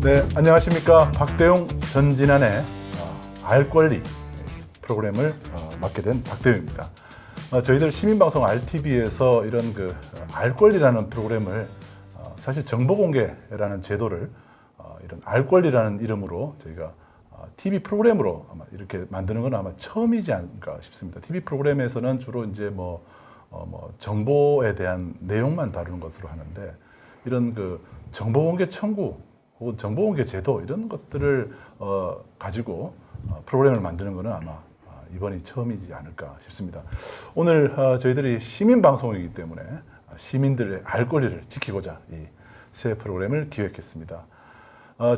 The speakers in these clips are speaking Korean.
네, 안녕하십니까. 박대용 전진안의 알 권리 프로그램을 맡게 된 박대용입니다. 저희들 시민방송 RTV에서 이런 알 권리라는 프로그램을 사실 정보공개라는 제도를 이런 알 권리라는 이름으로 저희가 TV 프로그램으로 아마 이렇게 만드는 건 아마 처음이지 않을까 싶습니다. TV 프로그램에서는 주로 이제 정보에 대한 내용만 다루는 것으로 하는데 이런 정보공개 청구 혹은 정보공개 제도 이런 것들을 가지고 프로그램을 만드는 것은 아마 이번이 처음이지 않을까 싶습니다. 오늘 저희들이 시민방송이기 때문에 시민들의 알 권리를 지키고자 이 새 프로그램을 기획했습니다.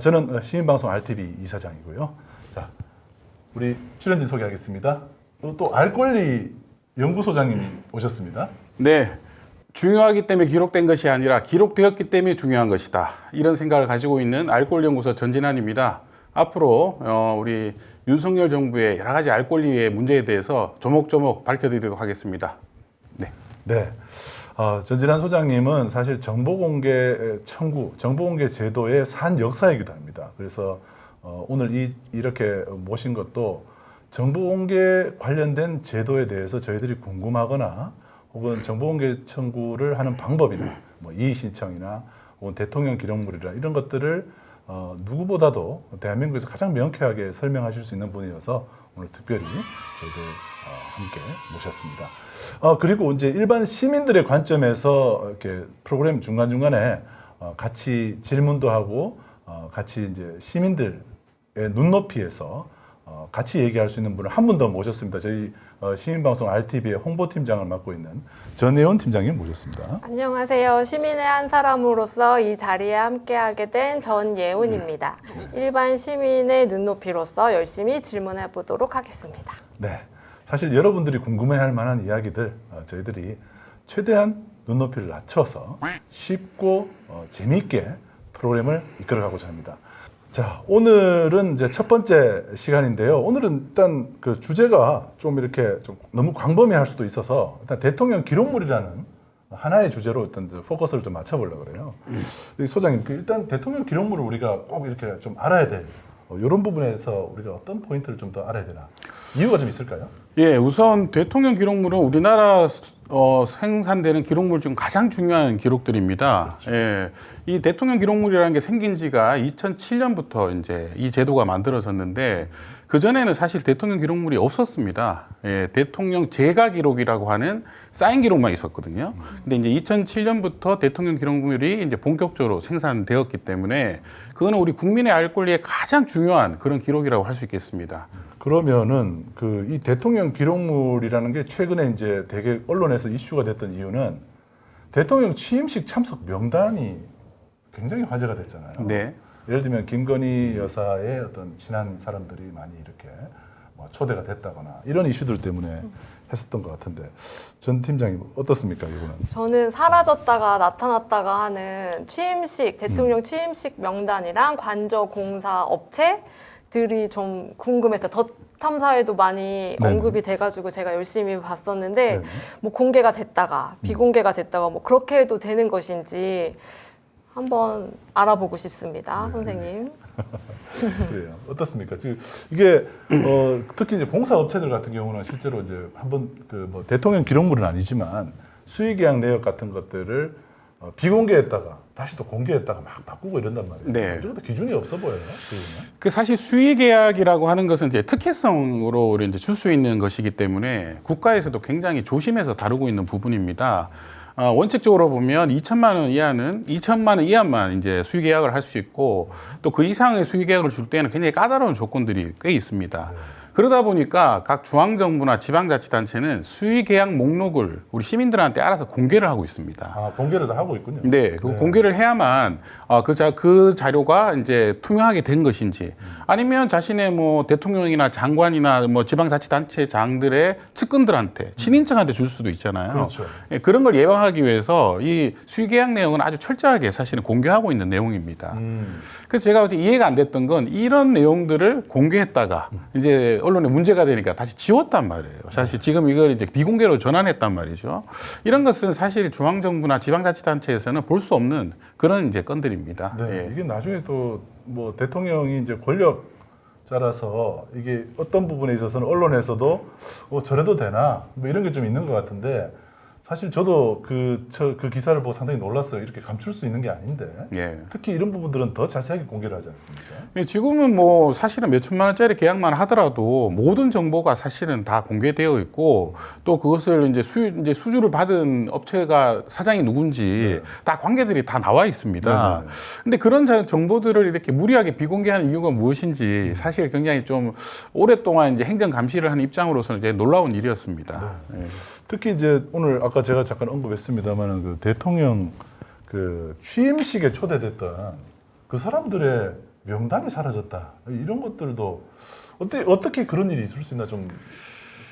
저는 시민방송 RTV 이사장이고요. 자, 우리 출연진 소개하겠습니다. 또 알 권리 연구소장님이 오셨습니다. 네, 중요하기 때문에 기록된 것이 아니라 기록되었기 때문에 중요한 것이다. 이런 생각을 가지고 있는 알권리연구소 전진환입니다. 앞으로 우리 윤석열 정부의 여러 가지 알 권리의 문제에 대해서 조목조목 밝혀드리도록 하겠습니다. 네. 전진환 소장님은 사실 정보공개 청구, 정보공개 제도의 산 역사이기도 합니다. 그래서 오늘 이렇게 모신 것도 정보공개 관련된 제도에 대해서 저희들이 궁금하거나 혹은 정보공개 청구를 하는 방법이나 이의신청이나 혹은 대통령 기록물이나 이런 것들을 누구보다도 대한민국에서 가장 명쾌하게 설명하실 수 있는 분이어서 오늘 특별히 저희들 함께 모셨습니다. 그리고 이제 일반 시민들의 관점에서 이렇게 프로그램 중간중간에 같이 질문도 하고 같이 이제 시민들의 눈높이에서 같이 얘기할 수 있는 분을 한 분 더 모셨습니다. 저희 시민방송 RTV의 홍보팀장을 맡고 있는 전혜원 팀장님 모셨습니다. 안녕하세요. 시민의 한 사람으로서 이 자리에 함께하게 된 전예훈입니다. 일반 시민의 눈높이로서 열심히 질문해 보도록 하겠습니다. 네, 사실 여러분들이 궁금해할 만한 이야기들 저희들이 최대한 눈높이를 낮춰서 쉽고 재미있게 프로그램을 이끌어가고자 합니다. 자, 오늘은 이제 첫 번째 시간인데요. 오늘은 일단 주제가 좀 이렇게 좀 너무 광범위할 수도 있어서 일단 대통령 기록물이라는 하나의 주제로 일단 포커스를 좀 맞춰보려고 그래요. 소장님, 일단 대통령 기록물을 우리가 꼭 이렇게 좀 알아야 될 이런 부분에서 우리가 어떤 포인트를 좀 더 알아야 되나? 이유가 좀 있을까요? 예, 우선 대통령 기록물은 우리나라 생산되는 기록물 중 가장 중요한 기록들입니다. 그렇죠. 예, 이 대통령 기록물이라는 게 생긴 지가 2007년부터 이제 이 제도가 만들어졌는데 그 전에는 사실 대통령 기록물이 없었습니다. 예, 대통령 재가 기록이라고 하는 사인 기록만 있었거든요. 근데 이제 2007년부터 대통령 기록물이 이제 본격적으로 생산되었기 때문에 그거는 우리 국민의 알 권리에 가장 중요한 그런 기록이라고 할 수 있겠습니다. 그러면은 이 대통령 기록물이라는 게 최근에 이제 되게 언론에서 이슈가 됐던 이유는 대통령 취임식 참석 명단이 굉장히 화제가 됐잖아요. 네. 예를 들면 김건희 여사의 어떤 친한 사람들이 많이 이렇게 초대가 됐다거나 이런 이슈들 때문에 했었던 것 같은데 전 팀장님 어떻습니까, 이거는? 저는 사라졌다가 나타났다가 하는 대통령 취임식 명단이랑 관저 공사 업체들이 좀 궁금해서 더 탐사에도 많이 네네. 언급이 돼가지고 제가 열심히 봤었는데 네네. 공개가 됐다가 비공개가 됐다가 그렇게 해도 되는 것인지 한번 알아보고 싶습니다, 선생님. 그래요. 어떻습니까? 지금 이게 특히 이제 공사업체들 같은 경우는 실제로 이제 한번 대통령 기록물은 아니지만 수의계약 내역 같은 것들을 비공개했다가 다시 또 공개했다가 막 바꾸고 이런단 말이에요. 네. 이런 것도 기준이 없어 보여요. 그 사실 수의 계약이라고 하는 것은 이제 특혜성으로 이제 줄 수 있는 것이기 때문에 국가에서도 굉장히 조심해서 다루고 있는 부분입니다. 원칙적으로 보면 2천만 원 이하는 2천만 원 이하만 이제 수의 계약을 할 수 있고 또 그 이상의 수의 계약을 줄 때는 굉장히 까다로운 조건들이 꽤 있습니다. 그러다 보니까 각 중앙정부나 지방자치단체는 수의 계약 목록을 우리 시민들한테 알아서 공개를 하고 있습니다. 공개를 다 하고 있군요. 네, 그 공개를 해야만 그 자료가 이제 투명하게 된 것인지 아니면 자신의 대통령이나 장관이나 지방자치단체장들의 측근들한테 친인척한테 줄 수도 있잖아요. 그렇죠. 예, 그런 걸 예방하기 위해서 이 수의계약 내용은 아주 철저하게 사실은 공개하고 있는 내용입니다. 그래서 제가 이해가 안 됐던 건 이런 내용들을 공개했다가 이제 언론에 문제가 되니까 다시 지웠단 말이에요. 사실 지금 이걸 이제 비공개로 전환했단 말이죠. 이런 것은 사실 중앙정부나 지방자치단체에서는 볼 수 없는 그런 이제 건들입니다. 네, 예. 이게 나중에 또 뭐 대통령이 이제 권력자라서 이게 어떤 부분에 있어서는 언론에서도 저래도 되나 뭐 이런 게 좀 있는 것 같은데 사실 저도 그 기사를 보고 상당히 놀랐어요. 이렇게 감출 수 있는 게 아닌데 예. 특히 이런 부분들은 더 자세하게 공개를 하지 않습니까? 예, 지금은 뭐 사실은 몇 천만 원짜리 계약만 하더라도 모든 정보가 사실은 다 공개되어 있고 또 그것을 이제 수주를 받은 업체가 사장이 누군지 다 관계들이 다 나와 있습니다. 네. 근데 그런 정보들을 이렇게 무리하게 비공개하는 이유가 무엇인지 사실 굉장히 좀 오랫동안 이제 행정 감시를 하는 입장으로서는 이제 놀라운 일이었습니다. 예. 특히 이제 오늘 아까 제가 잠깐 언급했습니다만은 그 대통령 그 취임식에 초대됐던 그 사람들의 명단이 사라졌다 이런 것들도 어떻게 그런 일이 있을 수 있나 좀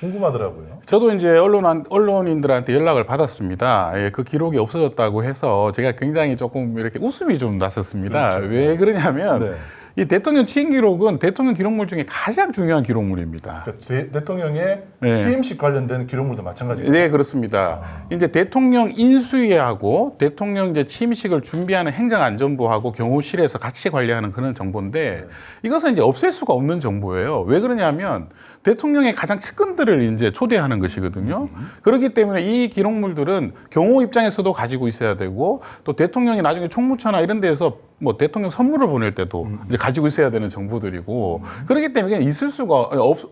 궁금하더라고요. 저도 이제 언론인들한테 연락을 받았습니다. 예, 그 기록이 없어졌다고 해서 제가 굉장히 조금 이렇게 웃음이 좀 났었습니다. 그렇죠. 왜 그러냐면 네. 이 대통령 취임 기록은 대통령 기록물 중에 가장 중요한 기록물입니다. 그러니까 대통령의 네. 취임식 관련된 기록물도 마찬가지예요. 네, 그렇습니다. 이제 대통령 인수위하고 대통령 이제 취임식을 준비하는 행정안전부하고 경호실에서 같이 관리하는 그런 정보인데 이것은 이제 없앨 수가 없는 정보예요. 왜 그러냐면 대통령의 가장 측근들을 이제 초대하는 것이거든요. 그렇기 때문에 이 기록물들은 경호 입장에서도 가지고 있어야 되고 또 대통령이 나중에 총무처나 이런 데에서 뭐 대통령 선물을 보낼 때도 이제 가지고 있어야 되는 정보들이고 그렇기 때문에 그냥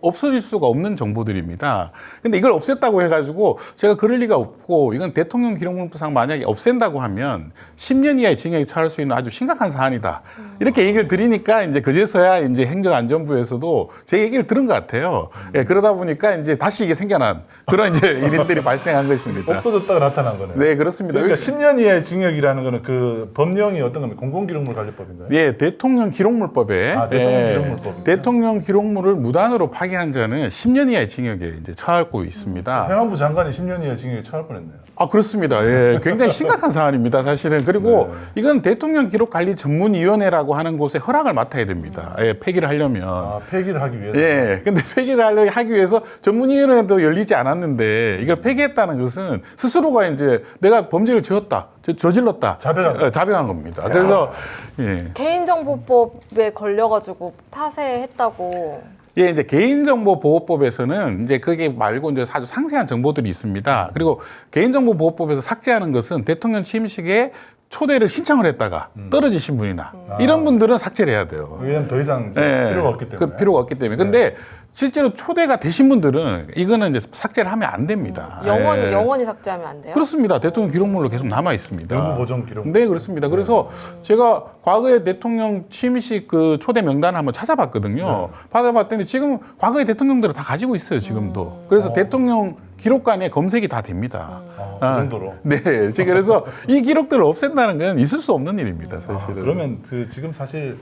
없어질 수가 없는 정보들입니다. 근데 이걸 없앴다고 해가지고 제가 그럴 리가 없고 이건 대통령 기록물상 만약에 없앤다고 하면 10년 이하의 징역에 처할 수 있는 아주 심각한 사안이다. 이렇게 얘기를 드리니까 이제 그제서야 이제 행정안전부에서도 제 얘기를 들은 것 같아요. 예, 그러다 보니까 이제 다시 이게 생겨난 그런 이제 일들이 발생한 것입니다. 없어졌다가 나타난 거네요. 네, 그렇습니다. 그러니까 10년 이하의 징역이라는 거는 그 법령이 어떤 겁니까? 공공기록물 관리법인가요? 예, 대통령 기록물법에 대통령 기록물법. 대통령 기록물을 무단으로 파기한 자는 10년 이하의 징역에 이제 처하고 있습니다. 행안부 장관이 10년 이하 징역에 처할 뻔했네요. 아, 그렇습니다. 예, 굉장히 심각한 사안입니다, 사실은. 그리고 이건 대통령 기록관리 전문위원회라고 하는 곳에 허락을 맡아야 됩니다. 예, 폐기를 하려면. 아, 폐기를 하기 위해서. 예, 근데 폐기를 하기 위해서 전문위원회도 열리지 않았는데 이걸 폐기했다는 것은 스스로가 이제 내가 범죄를 저질렀다. 자백한 겁니다. 그래서, 예. 개인정보법에 걸려가지고 파쇄했다고. 예, 이제 개인정보보호법에서는 이제 그게 말고 이제 아주 상세한 정보들이 있습니다. 그리고 개인정보보호법에서 삭제하는 것은 대통령 취임식에 초대를 신청을 했다가 떨어지신 분이나 이런 분들은 삭제를 해야 돼요. 왜냐하면 더 이상 이제 예, 필요가 없기 때문에. 그 필요가 없기 때문에. 근데 실제로 초대가 되신 분들은 이거는 이제 삭제를 하면 안 됩니다. 예. 영원히 삭제하면 안 돼요? 그렇습니다. 대통령 기록물로 계속 남아 있습니다. 영구 보존 기록. 네, 그렇습니다. 그래서 제가 과거에 대통령 취임식 그 초대 명단을 한번 찾아봤거든요. 받아봤더니 지금 과거의 대통령들은 다 가지고 있어요, 지금도. 그래서 대통령 기록관에 검색이 다 됩니다. 그 정도로. 네, 그래서 이 기록들을 없앤다는 건 있을 수 없는 일입니다, 사실은. 그러면 그 지금 사실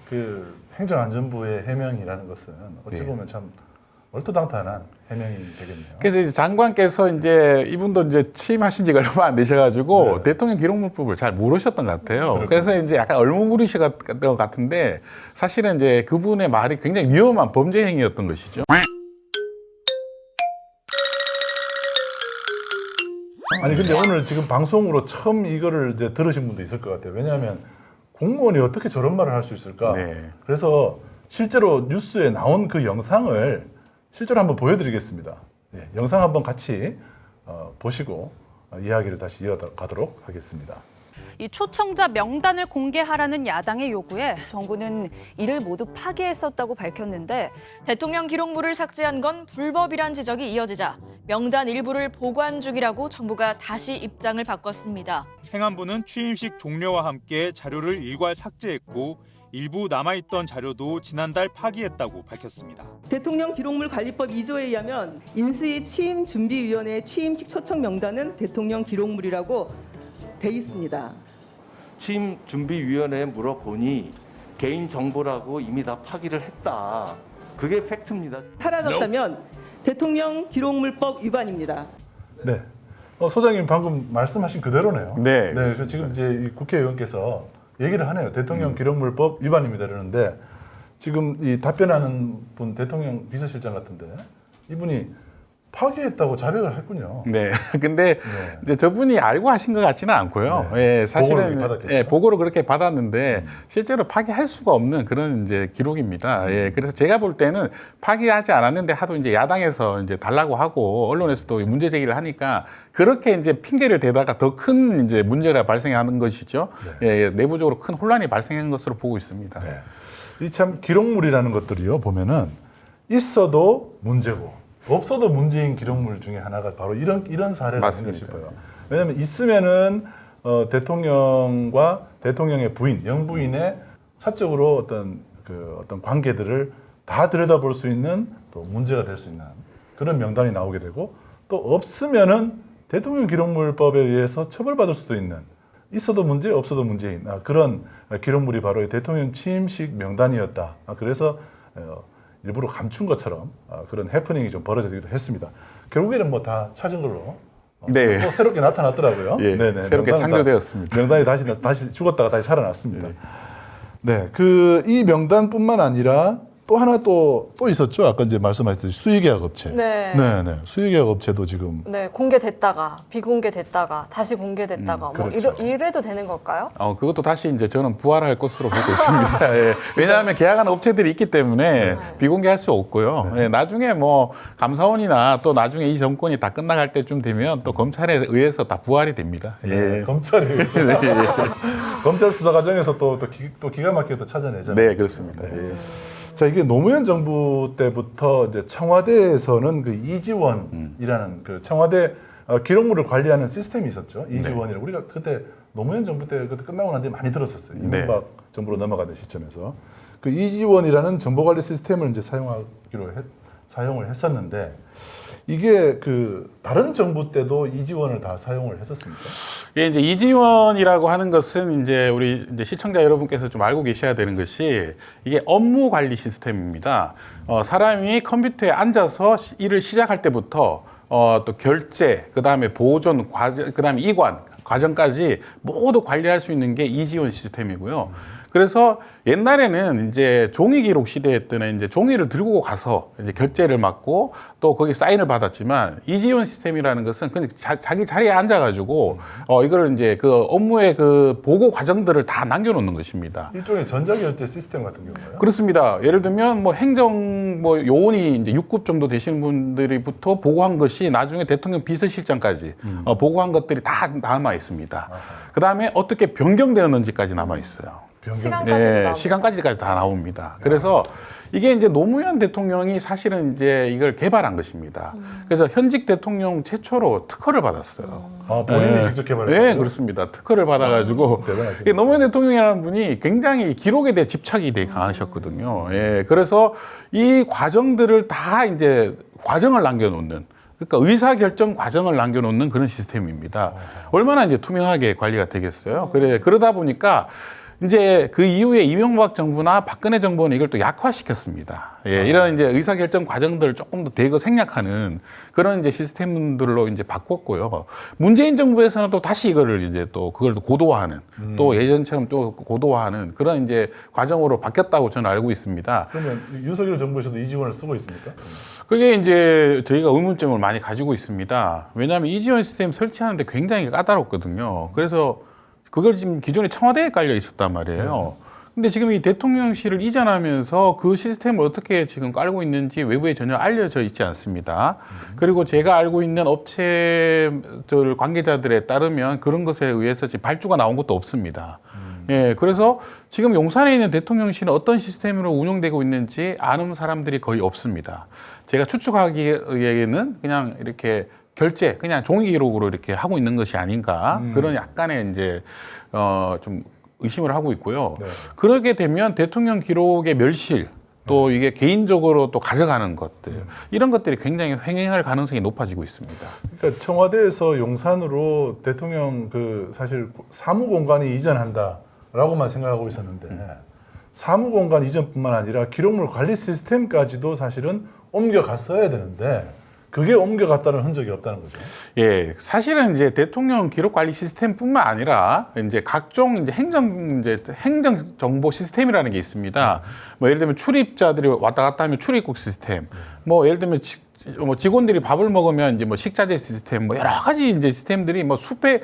그 행정안전부의 해명이라는 것은 어찌 보면 참 얼토당토한 해명이 되겠네요. 그래서 이제 장관께서 이제 이분도 이제 취임하신 지가 얼마 안 되셔가지고 대통령 기록물법을 잘 모르셨던 것 같아요. 그래서 이제 약간 얼무무리셨던 것 같은데 사실은 이제 그분의 말이 굉장히 위험한 범죄 행위였던 것이죠. 아니 근데 오늘 지금 방송으로 처음 이거를 이제 들으신 분도 있을 것 같아요. 왜냐하면 공무원이 어떻게 저런 말을 할 수 있을까? 네. 그래서 실제로 뉴스에 나온 그 영상을 실제로 한번 보여드리겠습니다. 네, 영상 한번 같이 보시고 이야기를 다시 이어가도록 하겠습니다. 이 초청자 명단을 공개하라는 야당의 요구에 정부는 이를 모두 파기했었다고 밝혔는데 대통령 기록물을 삭제한 건 불법이란 지적이 이어지자 명단 일부를 보관 중이라고 정부가 다시 입장을 바꿨습니다. 행안부는 취임식 종료와 함께 자료를 일괄 삭제했고 일부 남아있던 자료도 지난달 파기했다고 밝혔습니다. 대통령 기록물 관리법 2조에 의하면 인수위 취임준비위원회 취임식 초청 명단은 대통령 기록물이라고 돼 있습니다. 취임준비위원회에 물어보니 개인정보라고 이미 다 파기를 했다. 그게 팩트입니다. 사라졌다면 대통령 기록물법 위반입니다. 네, 소장님 방금 말씀하신 그대로네요. 네, 그래서 지금 이제 이 국회의원께서 얘기를 하네요. 대통령 기록물법 위반입니다. 이러는데 지금 이 답변하는 분 대통령 비서실장 같은데 이분이 파기했다고 자백을 했군요. 네. 근데 이제 저분이 알고 하신 것 같지는 않고요. 네. 예, 사실은 보고를 받았겠죠. 예, 보고를 그렇게 받았는데 실제로 파기할 수가 없는 그런 이제 기록입니다. 예, 그래서 제가 볼 때는 파기하지 않았는데 하도 이제 야당에서 이제 달라고 하고 언론에서도 문제 제기를 하니까 그렇게 이제 핑계를 대다가 더 큰 이제 문제가 발생하는 것이죠. 예, 내부적으로 큰 혼란이 발생한 것으로 보고 있습니다. 네. 이 참 기록물이라는 것들이요 보면은 있어도 문제고 없어도 문제인 기록물 중에 하나가 바로 이런 사례가 아닌가 싶어요. 왜냐하면 있으면은 대통령과 대통령의 부인, 영부인의 사적으로 어떤 관계들을 다 들여다볼 수 있는 또 문제가 될 수 있는 그런 명단이 나오게 되고 또 없으면은 대통령 기록물법에 의해서 처벌받을 수도 있는 있어도 문제, 없어도 문제인 그런 기록물이 바로 대통령 취임식 명단이었다. 그래서 일부러 감춘 것처럼 그런 해프닝이 좀 벌어지기도 했습니다. 결국에는 뭐 다 찾은 걸로 네. 또 새롭게 나타났더라고요. 예, 네네. 새롭게 창조되었습니다. 명단이 다시 죽었다가 다시 살아났습니다. 네, 이 명단뿐만 아니라 또 하나 또 있었죠. 아까 이제 말씀하셨듯이 수의계약 업체. 네. 네. 수의계약 업체도 지금 네, 공개됐다가 비공개됐다가 다시 공개됐다가 뭐 그렇죠. 이래도 되는 걸까요? 그것도 다시 이제 저는 부활할 것으로 보고 있습니다. 예. 왜냐하면 계약하는 업체들이 있기 때문에 비공개할 수 없고요. 예. 나중에 뭐 감사원이나 또 나중에 이 정권이 다 끝나갈 때쯤 되면 또 검찰에 의해서 다 부활이 됩니다. 예. 검찰이 검찰 수사 과정에서 또 기가 막히게 또 찾아내잖아요. 네, 그렇습니다. 예. 자, 이게 노무현 정부 때부터 이제 청와대에서는 그 이지원이라는 그 청와대 기록물을 관리하는 시스템이 있었죠. 이지원이라고 우리가 그때 노무현 정부 때 그때 끝나고 난 뒤에 많이 들었었어요. 이명박 정부로 넘어가는 시점에서 그 이지원이라는 정보관리 시스템을 이제 사용을 했었는데 이게 그 다른 정부 때도 이지원을 다 사용을 했었습니까? 예, 이제 이지원이라고 하는 것은 이제 우리 이제 시청자 여러분께서 좀 알고 계셔야 되는 것이 이게 업무 관리 시스템입니다. 사람이 컴퓨터에 앉아서 일을 시작할 때부터 또 결제, 그다음에 보존, 그다음에 이관 과정까지 모두 관리할 수 있는 게 이지원 시스템이고요. 그래서 옛날에는 이제 종이 기록 시대 때는 이제 종이를 들고 가서 이제 결제를 맡고 또 거기 사인을 받았지만 이지원 시스템이라는 것은 그냥 자기 자리에 앉아가지고 이거를 이제 그 업무의 그 보고 과정들을 다 남겨놓는 것입니다. 일종의 전자결제 시스템 같은 경우요? 그렇습니다. 예를 들면 뭐 행정 뭐 요원이 이제 6급 정도 되시는 분들이부터 보고한 것이 나중에 대통령 비서실장까지 보고한 것들이 다 남아 있습니다. 그 다음에 어떻게 변경되는지까지 남아 있어요. 시간까지도 다 나옵니다. 그래서 이게 이제 노무현 대통령이 사실은 이제 이걸 개발한 것입니다. 그래서 현직 대통령 최초로 특허를 받았어요. 본인이 직접 개발했어요? 네, 그렇습니다. 특허를 받아가지고 대단하시네. 노무현 대통령이라는 분이 굉장히 기록에 대해 집착이 되게 강하셨거든요. 예, 그래서 이 과정들을 다 이제 과정을 남겨놓는. 그러니까 의사결정 과정을 남겨놓는 그런 시스템입니다. 얼마나 이제 투명하게 관리가 되겠어요. 그러다 보니까 이제 그 이후에 이명박 정부나 박근혜 정부는 이걸 또 약화시켰습니다. 예, 이런 이제 의사결정 과정들을 조금 더 대거 생략하는 그런 이제 시스템들로 이제 바꿨고요. 문재인 정부에서는 또 다시 이거를 이제 또 그걸 또 고도화하는 또 예전처럼 또 고도화하는 그런 이제 과정으로 바뀌었다고 저는 알고 있습니다. 그러면 윤석열 정부에서도 이지원을 쓰고 있습니까? 그게 이제 저희가 의문점을 많이 가지고 있습니다. 왜냐하면 이지원 시스템 설치하는데 굉장히 까다롭거든요. 그래서 그걸 지금 기존에 청와대에 깔려 있었단 말이에요. 근데 지금 이 대통령실을 이전하면서 그 시스템을 어떻게 지금 깔고 있는지 외부에 전혀 알려져 있지 않습니다. 그리고 제가 알고 있는 업체들 관계자들에 따르면 그런 것에 의해서 지금 발주가 나온 것도 없습니다. 예, 그래서 지금 용산에 있는 대통령실은 어떤 시스템으로 운영되고 있는지 아는 사람들이 거의 없습니다. 제가 추측하기에는 그냥 이렇게 결제 그냥 종이 기록으로 이렇게 하고 있는 것이 아닌가 그런 약간의 이제 좀 의심을 하고 있고요. 네. 그러게 되면 대통령 기록의 멸실 또 이게 개인적으로 또 가져가는 것들 이런 것들이 굉장히 횡행할 가능성이 높아지고 있습니다. 그러니까 청와대에서 용산으로 대통령 그 사실 사무공간이 이전한다라고만 생각하고 있었는데 사무공간 이전뿐만 아니라 기록물 관리 시스템까지도 사실은 옮겨갔어야 되는데 그게 옮겨갔다는 흔적이 없다는 거죠. 예, 사실은 이제 대통령 기록 관리 시스템뿐만 아니라 이제 각종 이제 행정 정보 시스템이라는 게 있습니다. 뭐 예를 들면 출입자들이 왔다 갔다 하면 출입국 시스템, 뭐 예를 들면 직원들이 밥을 먹으면 이제 뭐 식자재 시스템, 뭐 여러 가지 이제 시스템들이 뭐 수백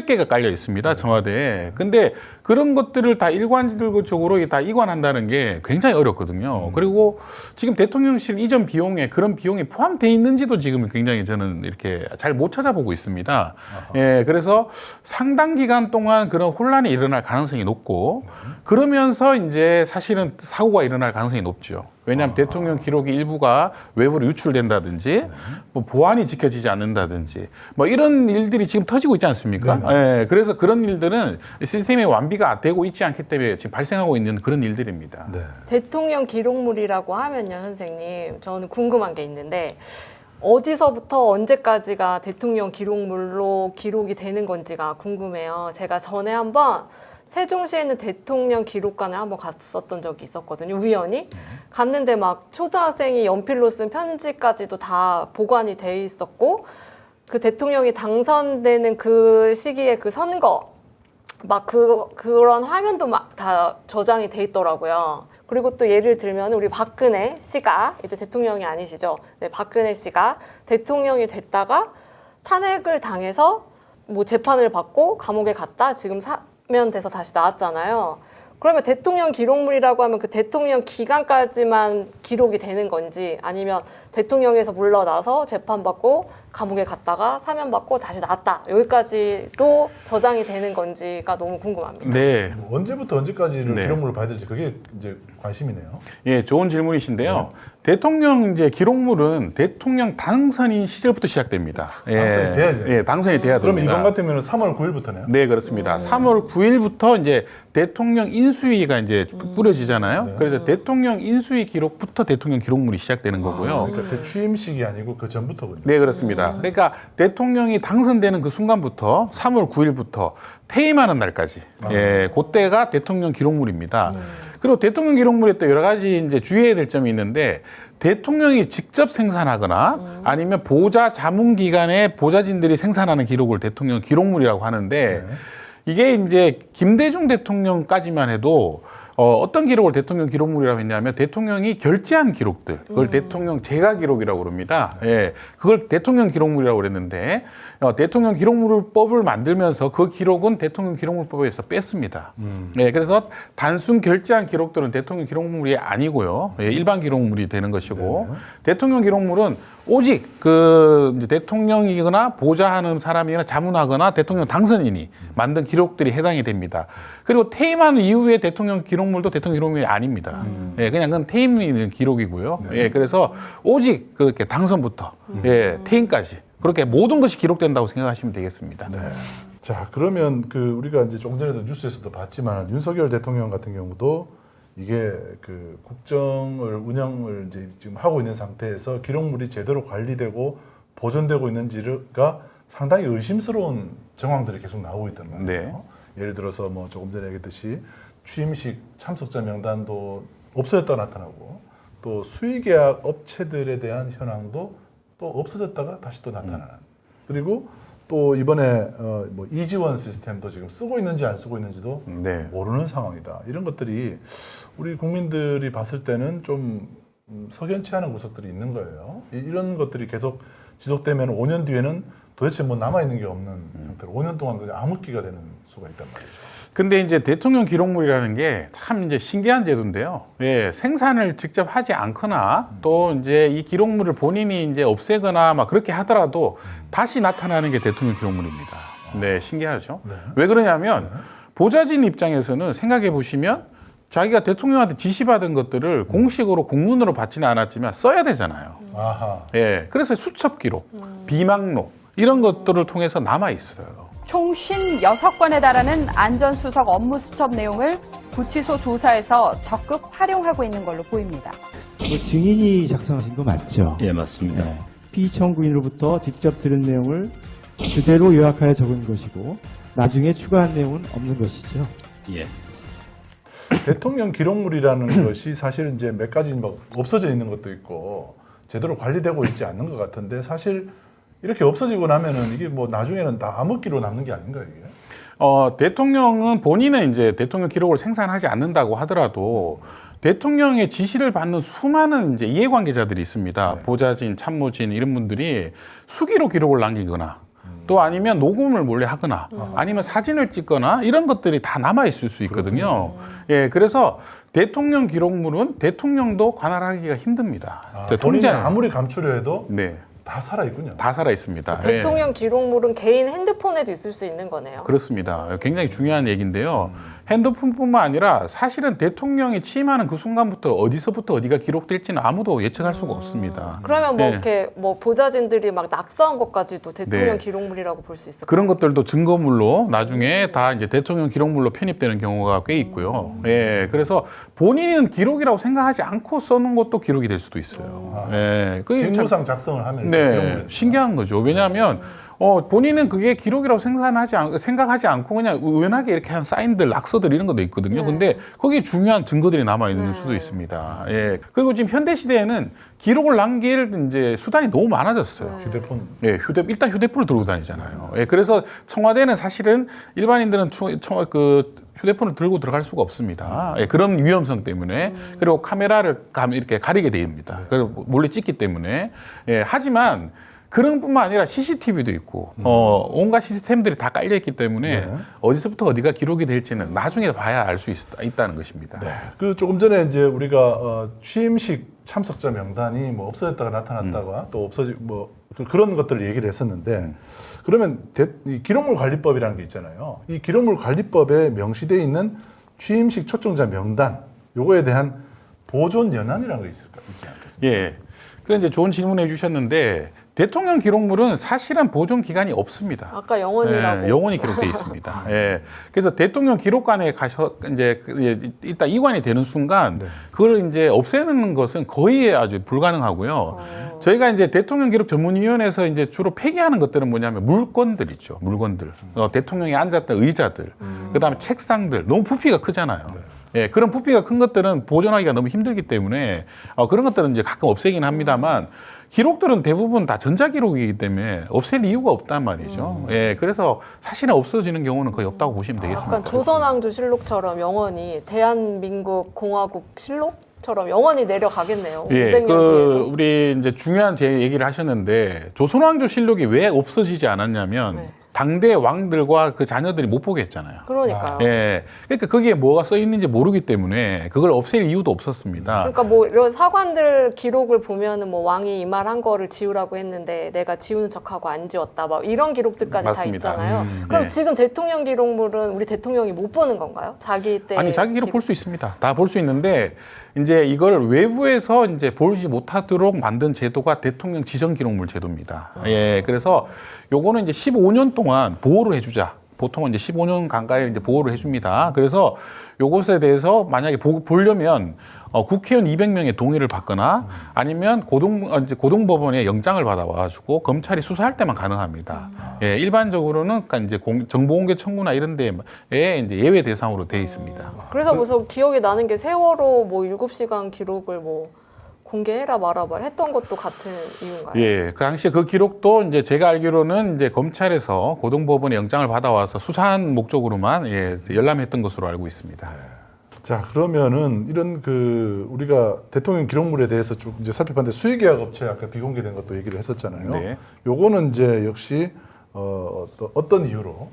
개가 깔려 있습니다, 청와대에. 근데 그런 것들을 다 일관적으로 다 이관한다는 게 굉장히 어렵거든요. 그리고 지금 대통령실 이전 비용에 그런 비용이 포함되어 있는지도 지금 굉장히 저는 이렇게 잘 못 찾아보고 있습니다. 예, 그래서 상당 기간 동안 그런 혼란이 일어날 가능성이 높고, 그러면서 이제 사실은 사고가 일어날 가능성이 높죠. 왜냐하면 대통령 기록의 일부가 외부로 유출된다든지, 뭐 보안이 지켜지지 않는다든지, 뭐 이런 일들이 지금 터지고 있지 않습니까? 예, 그래서 그런 일들은 시스템의 완비가 되고 있지 않기 때문에 지금 발생하고 있는 그런 일들입니다. 네. 대통령 기록물이라고 하면요, 선생님, 저는 궁금한 게 있는데 어디서부터 언제까지가 대통령 기록물로 기록이 되는 건지가 궁금해요. 제가 전에 한번 세종시에 있는 대통령 기록관을 한번 갔었던 적이 있었거든요. 우연히 갔는데 막 초등학생이 연필로 쓴 편지까지도 다 보관이 돼 있었고, 그 대통령이 당선되는 그 시기에 그 선거 막 그런 화면도 막 다 저장이 돼 있더라고요. 그리고 또 예를 들면 우리 박근혜 씨가 이제 대통령이 아니시죠. 네, 박근혜 씨가 대통령이 됐다가 탄핵을 당해서 뭐 재판을 받고 감옥에 갔다 지금 사면돼서 다시 나왔잖아요. 그러면 대통령 기록물이라고 하면 그 대통령 기간까지만 기록이 되는 건지, 아니면 대통령에서 물러나서 재판받고 감옥에 갔다가 사면받고 다시 나왔다, 여기까지도 저장이 되는 건지가 너무 궁금합니다. 네. 뭐 언제부터 언제까지를 네. 기록물을 봐야 될지 그게 이제 관심이네요. 예, 좋은 질문이신데요. 대통령 이제 기록물은 대통령 당선인 시절부터 시작됩니다. 당선이 돼야죠. 예, 당선이 돼야 그럼 됩니다. 이번 같으면 3월 9일부터네요. 네, 그렇습니다. 3월 9일부터 이제 대통령 인수위가 이제 꾸려지잖아요. 그래서 대통령 인수위 기록부터 대통령 기록물이 시작되는 거고요. 그러니까 취임식이 아니고 그 전부터군요. 네, 그렇습니다. 그러니까 대통령이 당선되는 그 순간부터 3월 9일부터 퇴임하는 날까지, 예, 그때가 대통령 기록물입니다. 그리고 대통령 기록물에 또 여러 가지 이제 주의해야 될 점이 있는데, 대통령이 직접 생산하거나 아니면 보좌 자문기관의 보좌진들이 생산하는 기록을 대통령 기록물이라고 하는데, 이게 이제 김대중 대통령까지만 해도 어떤 기록을 대통령 기록물이라고 했냐면 대통령이 결재한 기록들, 그걸 대통령 재가 기록이라고 그럽니다. 예, 그걸 대통령 기록물이라고 그랬는데 대통령 기록물법을 만들면서 그 기록은 대통령 기록물법에서 뺐습니다. 예, 그래서 단순 결재한 기록들은 대통령 기록물이 아니고요, 예, 일반 기록물이 되는 것이고, 대통령 기록물은 오직 그 이제 대통령이거나 보좌하는 사람이나 자문하거나 대통령 당선인이 만든 기록들이 해당이 됩니다. 그리고 퇴임한 이후에 대통령 기록물도 대통령 기록물이 아닙니다. 예, 그냥 그건 퇴임 기록이고요. 예, 그래서 오직 그렇게 당선부터 예, 퇴임까지 그렇게 모든 것이 기록된다고 생각하시면 되겠습니다. 네. 자, 그러면 그 우리가 이제 조금 전에도 뉴스에서도 봤지만 윤석열 대통령 같은 경우도 이게 그 국정을 운영을 이제 지금 하고 있는 상태에서 기록물이 제대로 관리되고 보존되고 있는지가 상당히 의심스러운 정황들이 계속 나오고 있단 말이에요. 네. 예를 들어서 뭐 조금 전에 얘기했듯이 취임식 참석자 명단도 없어졌다가 나타나고, 또 수의계약 업체들에 대한 현황도 또 없어졌다가 다시 또 나타나는. 그리고 또 이번에 뭐 이지원 시스템도 지금 쓰고 있는지 안 쓰고 있는지도 네. 모르는 상황이다. 이런 것들이 우리 국민들이 봤을 때는 좀 석연치 않은 구석들이 있는 거예요. 이런 것들이 계속 지속되면 5년 뒤에는 도대체 뭐 남아있는 게 없는 형태로 5년 동안 그냥 암흑기가 되는 수가 있단 말이죠. 근데 이제 대통령 기록물이라는 게 참 이제 신기한 제도인데요. 예, 생산을 직접 하지 않거나 또 이제 이 기록물을 본인이 이제 없애거나 막 그렇게 하더라도 다시 나타나는 게 대통령 기록물입니다. 네, 신기하죠. 왜 그러냐면 보좌진 입장에서는 생각해 보시면 자기가 대통령한테 지시받은 것들을 공식으로 공문으로 받지는 않았지만 써야 되잖아요. 아하. 예, 그래서 수첩 기록, 비망록 이런 것들을 통해서 남아 있어요. 총 56건에 달하는 안전수석 업무 수첩 내용을 구치소 조사에서 적극 활용하고 있는 걸로 보입니다. 증인이 작성하신 거 맞죠? 예, 맞습니다. 네. 피청구인으로부터 직접 들은 내용을 그대로 요약하여 적은 것이고 나중에 추가한 내용은 없는 것이죠. 예. 대통령 기록물이라는 것이 사실 이제 몇 가지 막 없어져 있는 것도 있고 제대로 관리되고 있지 않는 것 같은데 사실 이렇게 없어지고 나면은 이게 뭐 나중에는 다 암흑기로 남는 게 아닌가요, 이게? 대통령은 본인은 이제 대통령 기록을 생산하지 않는다고 하더라도 대통령의 지시를 받는 수많은 이제 이해관계자들이 있습니다. 네. 보좌진, 참모진 이런 분들이 수기로 기록을 남기거나 또 아니면 녹음을 몰래 하거나 아니면 사진을 찍거나 이런 것들이 다 남아 있을 수 있거든요. 예, 그래서 대통령 기록물은 대통령도 관할하기가 힘듭니다. 본인이 아무리 감추려 해도 네. 다 살아 있군요. 다 살아 있습니다. 대통령 기록물은 개인 핸드폰에도 있을 수 있는 거네요. 그렇습니다. 굉장히 중요한 얘기인데요. 핸드폰뿐만 아니라 사실은 대통령이 취임하는 그 순간부터 어디서부터 어디가 기록될지는 아무도 예측할 수가 없습니다. 그러면 뭐 네. 이렇게 뭐 보좌진들이 막 낙서한 것까지도 대통령 네. 기록물이라고 볼 수 있을까요? 그런 것들도 증거물로 나중에 다 이제 대통령 기록물로 편입되는 경우가 꽤 있고요. 예, 그래서 본인은 기록이라고 생각하지 않고 써놓은 것도 기록이 될 수도 있어요. 예, 그게 참- 직무상 작성을 하면 네, 기록물이 신기한 거죠. 왜냐하면 본인은 그게 기록이라고 생각하지 않고 그냥 우연하게 이렇게 한 사인들, 낙서들 이런 것도 있거든요. 근데 거기에 중요한 증거들이 남아 있는 수도 있습니다. 예. 그리고 지금 현대 시대에는 기록을 남길 이제 수단이 너무 많아졌어요. 휴대폰. 예, 일단 휴대폰을 들고 다니잖아요. 예, 그래서 청와대는 사실은 일반인들은 휴대폰을 들고 들어갈 수가 없습니다. 예, 그런 위험성 때문에. 그리고 카메라를 이렇게 가리게 됩니다. 그리고 몰래 찍기 때문에. 예, 하지만 그런 뿐만 아니라 CCTV도 있고, 온갖 시스템들이 다 깔려있기 때문에 어디서부터 어디가 기록이 될지는 나중에 봐야 알 수 있다는 것입니다. 네. 그 조금 전에 이제 우리가 취임식 참석자 명단이 뭐 없어졌다가 나타났다가 또 뭐 그런 것들을 얘기를 했었는데 그러면 이 기록물 관리법이라는 게 있잖아요. 이 기록물 관리법에 명시되어 있는 취임식 초청자 명단 요거에 대한 보존 연한이라는 게 있지 않겠습니까? 예. 그 이제 좋은 질문해 주셨는데 대통령 기록물은 사실은 보존 기간이 없습니다. 아까 영원이라고. 예, 영원히 기록돼 있습니다. 예. 그래서 대통령 기록관에 가서 이제 일단 이관이 되는 순간 그걸 이제 없애는 것은 거의 아주 불가능하고요. 저희가 이제 대통령 기록 전문위원회에서 이제 주로 폐기하는 것들은 뭐냐면 물건들 있죠. 물건들. 대통령이 앉았던 의자들, 그다음에 책상들 너무 부피가 크잖아요. 예, 그런 부피가 큰 것들은 보존하기가 너무 힘들기 때문에 그런 것들은 이제 가끔 없애긴 합니다만 기록들은 대부분 다 전자기록이기 때문에 없앨 이유가 없단 말이죠. 예, 그래서 사실은 없어지는 경우는 거의 없다고 보시면 되겠습니다. 약간 조선왕조실록처럼 영원히 대한민국 공화국 실록처럼 영원히 내려가겠네요. 예, 500년 뒤에도. 우리 이제 중요한 제 얘기를 하셨는데 조선왕조실록이 왜 없어지지 않았냐면 네. 당대 왕들과 그 자녀들이 못 보게 했잖아요. 그러니까요. 예, 그러니까 거기에 뭐가 써 있는지 모르기 때문에 그걸 없앨 이유도 없었습니다. 그러니까 뭐 이런 사관들 기록을 보면은 뭐 왕이 이 말 한 거를 지우라고 했는데 내가 지우는 척하고 안 지웠다, 막 이런 기록들까지 맞습니다. 다 있잖아요. 그럼 네. 지금 대통령 기록물은 우리 대통령이 못 보는 건가요? 자기 때 아니 자기 기록 볼 수 있습니다. 다 볼 수 있는데 이제 이거를 외부에서 이제 보지 못하도록 만든 제도가 대통령 지정 기록물 제도입니다. 예, 그래서 요거는 이제 15년 동안 보호를 해주자. 보통은 이제 15년 가까이 이제 보호를 해줍니다. 그래서 요것에 대해서 만약에 보려면 국회의원 200명의 동의를 받거나 아니면 고등법원에 영장을 받아와가지고 검찰이 수사할 때만 가능합니다. 예, 일반적으로는 그러니까 이제 정보공개 청구나 이런 데에 이제 예외 대상으로 돼 있습니다. 그래서 무슨 기억이 나는 게 세월호 뭐 7시간 기록을 뭐 공개해라 말아봐 했던 것도 같은 이유인가요? 예, 그 당시에 그 기록도 이제 제가 알기로는 이제 검찰에서 고등법원에 영장을 받아와서 수사한 목적으로만 열람했던 것으로 알고 있습니다. 자, 그러면은 이런 우리가 대통령 기록물에 대해서 쭉 이제 살펴봤는데 수의계약 업체 아까 비공개된 것도 얘기를 했었잖아요. 네. 요거는 이제 역시 어떤 이유로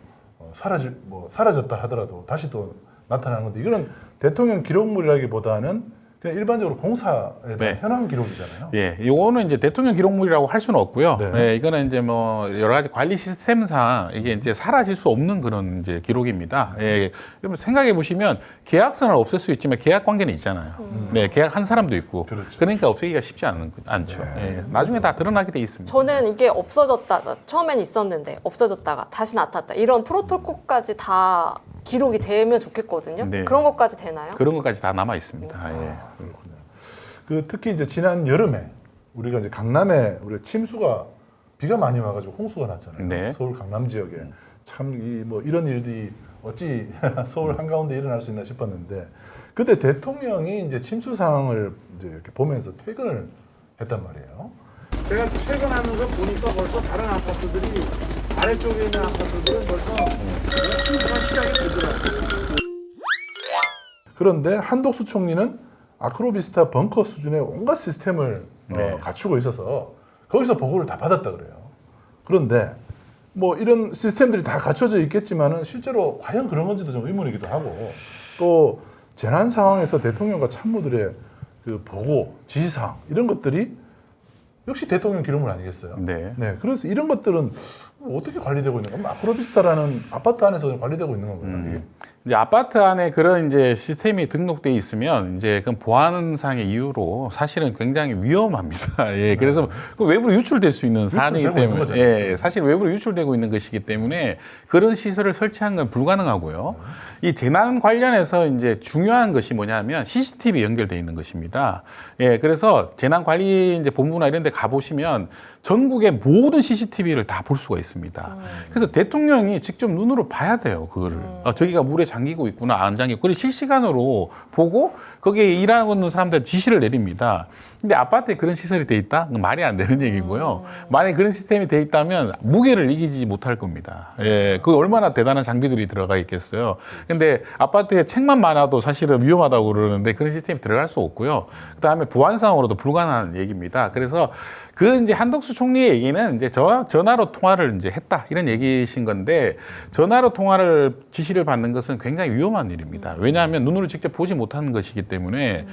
사라졌다 하더라도 다시 또 나타나는 건데 이거는 대통령 기록물이라기보다는 그냥 일반적으로 공사에 대한 현황 기록이잖아요. 예, 요거는 이제 대통령 기록물이라고 할 수는 없고요. 네. 예, 이거는 이제 뭐 여러 가지 관리 시스템상 이게 이제 사라질 수 없는 그런 이제 기록입니다. 예, 생각해 보시면 계약서는 없앨 수 있지만 계약 관계는 있잖아요. 네, 계약한 사람도 있고. 그렇죠. 그러니까 없애기가 쉽지 않죠. 예, 나중에 다 드러나게 돼 있습니다. 저는 이게 없어졌다가 처음엔 있었는데 없어졌다가 다시 나타났다 이런 프로토콜까지 다 기록이 되면 좋겠거든요. 네. 그런 것까지 되나요? 그런 것까지 다 남아 있습니다. 예. 그렇군요. 특히 이제 지난 여름에 우리가 이제 강남에 침수가 비가 많이 와가지고 홍수가 났잖아요. 네. 서울 강남 지역에 참 뭐 이런 일들이 어찌 서울 한가운데 일어날 수 있나 싶었는데 그때 대통령이 이제 침수 상황을 이제 이렇게 보면서 퇴근을 했단 말이에요. 제가 퇴근하는 거 보니까 벌써 다른 아파트들이 아래쪽에 있는 아파트들은 벌써 신고가 시작이 되더라고요. 그런데 한덕수 총리는 아크로비스타 벙커 수준의 온갖 시스템을 갖추고 있어서 거기서 보고를 다 받았다 그래요. 그런데 뭐 이런 시스템들이 다 갖춰져 있겠지만은 실제로 과연 그런 건지도 좀 의문이기도 하고, 또 재난 상황에서 대통령과 참모들의 그 보고, 지시사항 이런 것들이 역시 대통령 기록물 아니겠어요? 네. 그래서 이런 것들은 어떻게 관리되고 있는 건가요? 아크로비스타라는 아파트 안에서 관리되고 있는 건가요? 이게? 이제 아파트 안에 그런 이제 시스템이 등록돼 있으면 이제 그 보안상의 이유로 사실은 굉장히 위험합니다. 예, 그래서 그 외부로 유출될 수 있는 사안이기 유출되고 있는 때문에, 거잖아요. 예, 사실 외부로 유출되고 있는 것이기 때문에 그런 시설을 설치한 건 불가능하고요. 이 재난 관련해서 이제 중요한 것이 뭐냐면 CCTV 연결돼 있는 것입니다. 예, 그래서 재난관리 이제 본부나 이런 데 가보시면 전국의 모든 CCTV를 다 볼 수가 있습니다. 그래서 대통령이 직접 눈으로 봐야 돼요, 그거를. 저기가 물에 잠기고 있구나, 안 잠기고. 그걸 실시간으로 보고 거기에 일하고 있는 사람들 지시를 내립니다. 근데 아파트에 그런 시설이 돼 있다? 그건 말이 안 되는 얘기고요. 만약에 그런 시스템이 돼 있다면 무게를 이기지 못할 겁니다. 예, 그 얼마나 대단한 장비들이 들어가 있겠어요. 근데 아파트에 책만 많아도 사실은 위험하다고 그러는데 그런 시스템이 들어갈 수 없고요. 그 다음에 보안상으로도 불가능한 얘기입니다. 그래서 그 이제 한덕수 총리의 얘기는 이제 전화로 통화를 이제 했다 이런 얘기신 건데, 전화로 통화를 지시를 받는 것은 굉장히 위험한 일입니다. 왜냐하면 눈으로 직접 보지 못하는 것이기 때문에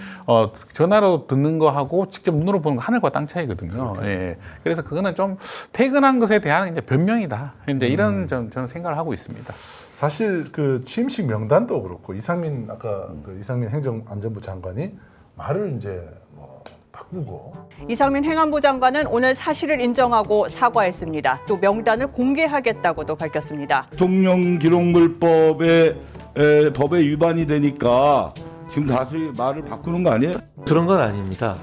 전화로 듣는 거하고 직접 눈으로 보는 거 하늘과 땅 차이거든요. 예. 그래서 그거는 좀 퇴근한 것에 대한 이제 변명이다. 이제 이런 저는 생각을 하고 있습니다. 사실 그 취임식 명단도 그렇고 이상민 아까 그 이상민 행정안전부 장관이 말을 이제 뭐 바꾸고, 이상민 행안부 장관은 오늘 사실을 인정하고 사과했습니다. 또 명단을 공개하겠다고도 밝혔습니다. 대통령 기록물법에 법에 위반이 되니까 지금 다시 말을 바꾸는 거 아니에요? 그런 건 아닙니다.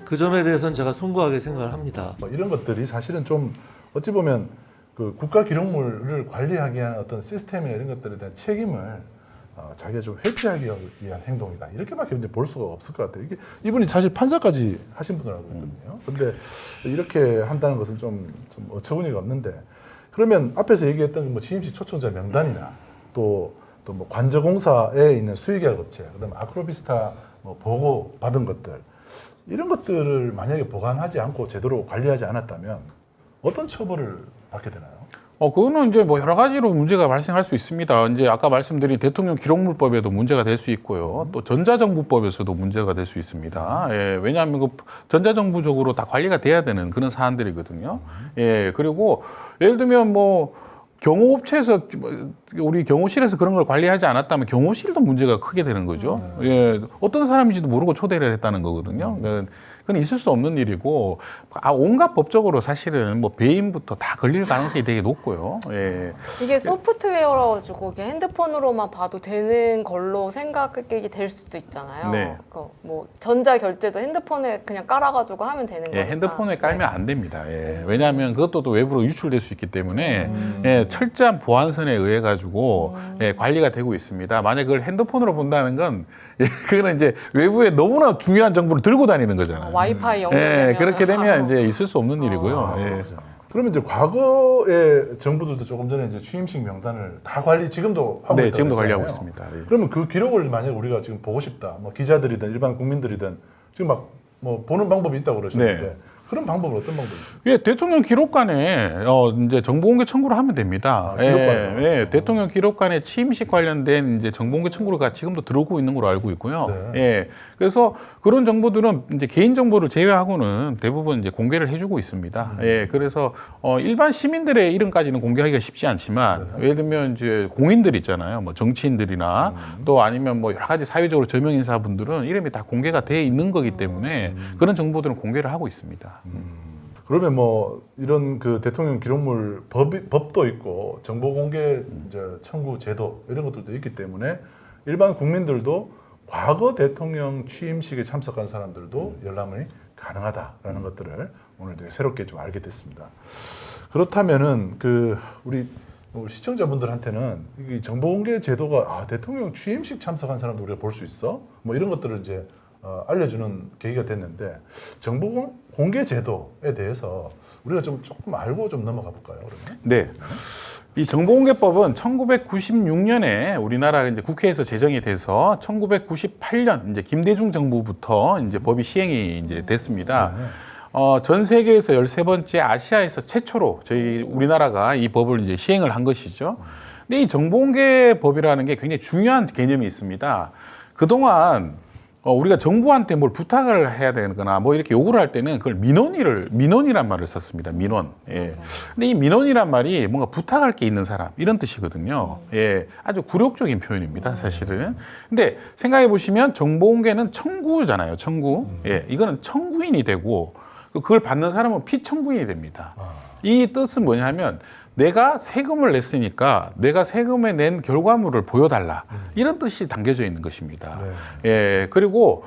그 점에 대해서는 제가 송구하게 생각을 합니다. 뭐 이런 것들이 사실은 좀 어찌 보면 그 국가 기록물을 관리하기 위한 어떤 시스템이나 이런 것들에 대한 책임을 자기가 좀 회피하기 위한 행동이다, 이렇게밖에 이제 볼 수가 없을 것 같아요. 이분이 사실 판사까지 하신 분을 알고 있거든요. 근데 이렇게 한다는 것은 좀 어처구니가 없는데, 그러면 앞에서 얘기했던 뭐 취임식 초청자 명단이나 또 뭐 관저공사에 있는 수의계약 업체, 그다음에 아크로비스타 뭐 보고 받은 것들, 이런 것들을 만약에 보관하지 않고 제대로 관리하지 않았다면 어떤 처벌을 받게 되나요? 그거는 이제 뭐 여러 가지로 문제가 발생할 수 있습니다. 이제 아까 말씀드린 대통령 기록물법에도 문제가 될 수 있고요. 또 전자정부법에서도 문제가 될 수 있습니다. 예, 왜냐하면 그 전자정부적으로 다 관리가 돼야 되는 그런 사안들이거든요. 예, 그리고 예를 들면 뭐 경호업체에서 우리 경호실에서 그런 걸 관리하지 않았다면 경호실도 문제가 크게 되는 거죠. 예, 어떤 사람인지도 모르고 초대를 했다는 거거든요. 그건 있을 수 없는 일이고, 온갖 법적으로 사실은 뭐 배임부터 다 걸릴 가능성이 되게 높고요. 예. 이게 소프트웨어라 가지고 이게 핸드폰으로만 봐도 되는 걸로 생각이 될 수도 있잖아요. 네. 뭐 전자 결제도 핸드폰에 그냥 깔아가지고 하면 되는 거니까. 예, 핸드폰에 깔면 안 됩니다. 예. 왜냐하면 그것도 또 외부로 유출될 수 있기 때문에 예, 철저한 보안선에 의해 가지고 예, 관리가 되고 있습니다. 만약 그걸 핸드폰으로 본다는 건 예, 그거는 이제 외부에 너무나 중요한 정보를 들고 다니는 거잖아요. 와이파이 연결되면. 예, 그렇게 되면 이제 있을 수 없는 일이고요. 예. 그러면 이제 과거의 정부들도 조금 전에 이제 취임식 명단을 다 지금도 하고 네, 있다고 지금도 했잖아요. 관리하고 있습니다. 예. 그러면 그 기록을 만약 우리가 지금 보고 싶다, 뭐 기자들이든 일반 국민들이든 지금 막 뭐 보는 방법이 있다고 그러시는데, 네. 그런 방법은 어떤 방법이 있습니까? 예, 대통령 기록관에 이제 정보공개 청구를 하면 됩니다. 기록관에요? 예, 대통령 기록관에 취임식 관련된 이제 정보공개 청구가 지금도 들어오고 있는 걸로 알고 있고요. 네. 예, 그래서 그런 정보들은 이제 개인 정보를 제외하고는 대부분 이제 공개를 해주고 있습니다. 예, 그래서 일반 시민들의 이름까지는 공개하기가 쉽지 않지만, 예를 들면 이제 공인들 있잖아요, 뭐 정치인들이나 또 아니면 뭐 여러 가지 사회적으로 저명 인사분들은 이름이 다 공개가 돼 있는 거기 때문에 그런 정보들은 공개를 하고 있습니다. 그러면 뭐 이런 그 대통령 기록물 법도 있고 정보 공개 이제 청구 제도 이런 것들도 있기 때문에 일반 국민들도 과거 대통령 취임식에 참석한 사람들도 열람이 가능하다라는 것들을 오늘 되게 새롭게 좀 알게 됐습니다. 그렇다면은 그 우리 시청자분들한테는 이 정보 공개 제도가 대통령 취임식 참석한 사람도 우리가 볼 수 있어? 뭐 이런 것들을 이제 알려주는 계기가 됐는데 정보 공개 제도에 대해서 우리가 좀 조금 알고 좀 넘어가 볼까요? 그러면? 네. 이 정보공개법은 1996년에 우리나라 이제 국회에서 제정이 돼서 1998년 이제 김대중 정부부터 이제 법이 시행이 이제 됐습니다. 전 세계에서 13번째, 아시아에서 최초로 저희 우리나라가 이 법을 이제 시행을 한 것이죠. 근데 이 정보공개법이라는 게 굉장히 중요한 개념이 있습니다. 그동안 우리가 정부한테 뭘 부탁을 해야 되거나 뭐 이렇게 요구를 할 때는 그걸 민원이란 말을 썼습니다. 민원. 예. 근데 이 민원이란 말이 뭔가 부탁할 게 있는 사람 이런 뜻이거든요. 예. 아주 굴욕적인 표현입니다, 사실은. 근데 생각해 보시면 정보공개는 청구잖아요, 청구. 예. 이거는 청구인이 되고 그걸 받는 사람은 피청구인이 됩니다. 이 뜻은 뭐냐면 내가 세금을 냈으니까 내가 세금에 낸 결과물을 보여달라 이런 뜻이 담겨져 있는 것입니다. 네. 예 그리고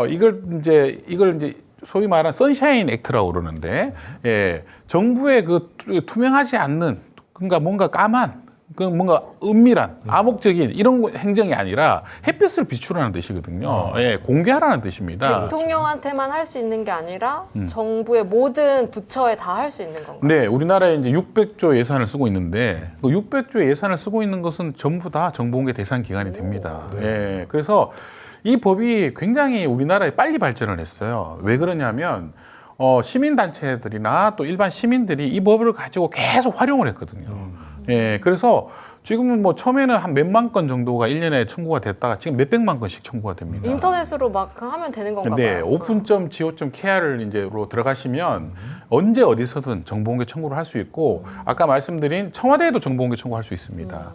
이걸 이제 소위 말하는 선샤인 액트라고 그러는데 예 정부의 그 투명하지 않는 그러니까 뭔가 까만 그 뭔가 은밀한 암묵적인 이런 행정이 아니라 햇빛을 비추라는 뜻이거든요. 예, 공개하라는 뜻입니다. 대통령한테만 할 수 있는 게 아니라 정부의 모든 부처에 다 할 수 있는 건가요? 네, 우리나라에 이제 600조 예산을 쓰고 있는데 그 600조 예산을 쓰고 있는 것은 전부 다 정보공개 대상 기관이 됩니다. 네. 예, 그래서 이 법이 굉장히 우리나라에 빨리 발전을 했어요. 왜 그러냐면 시민단체들이나 또 일반 시민들이 이 법을 가지고 계속 활용을 했거든요. 예, 그래서 지금은 뭐 처음에는 한 몇만 건 정도가 1년에 청구가 됐다가 지금 몇백만 건씩 청구가 됩니다. 인터넷으로 막 하면 되는 건가 네, 봐요. open.go.kr을 이제로 들어가시면 언제 어디서든 정보공개 청구를 할 수 있고 아까 말씀드린 청와대에도 정보공개 청구할 수 있습니다.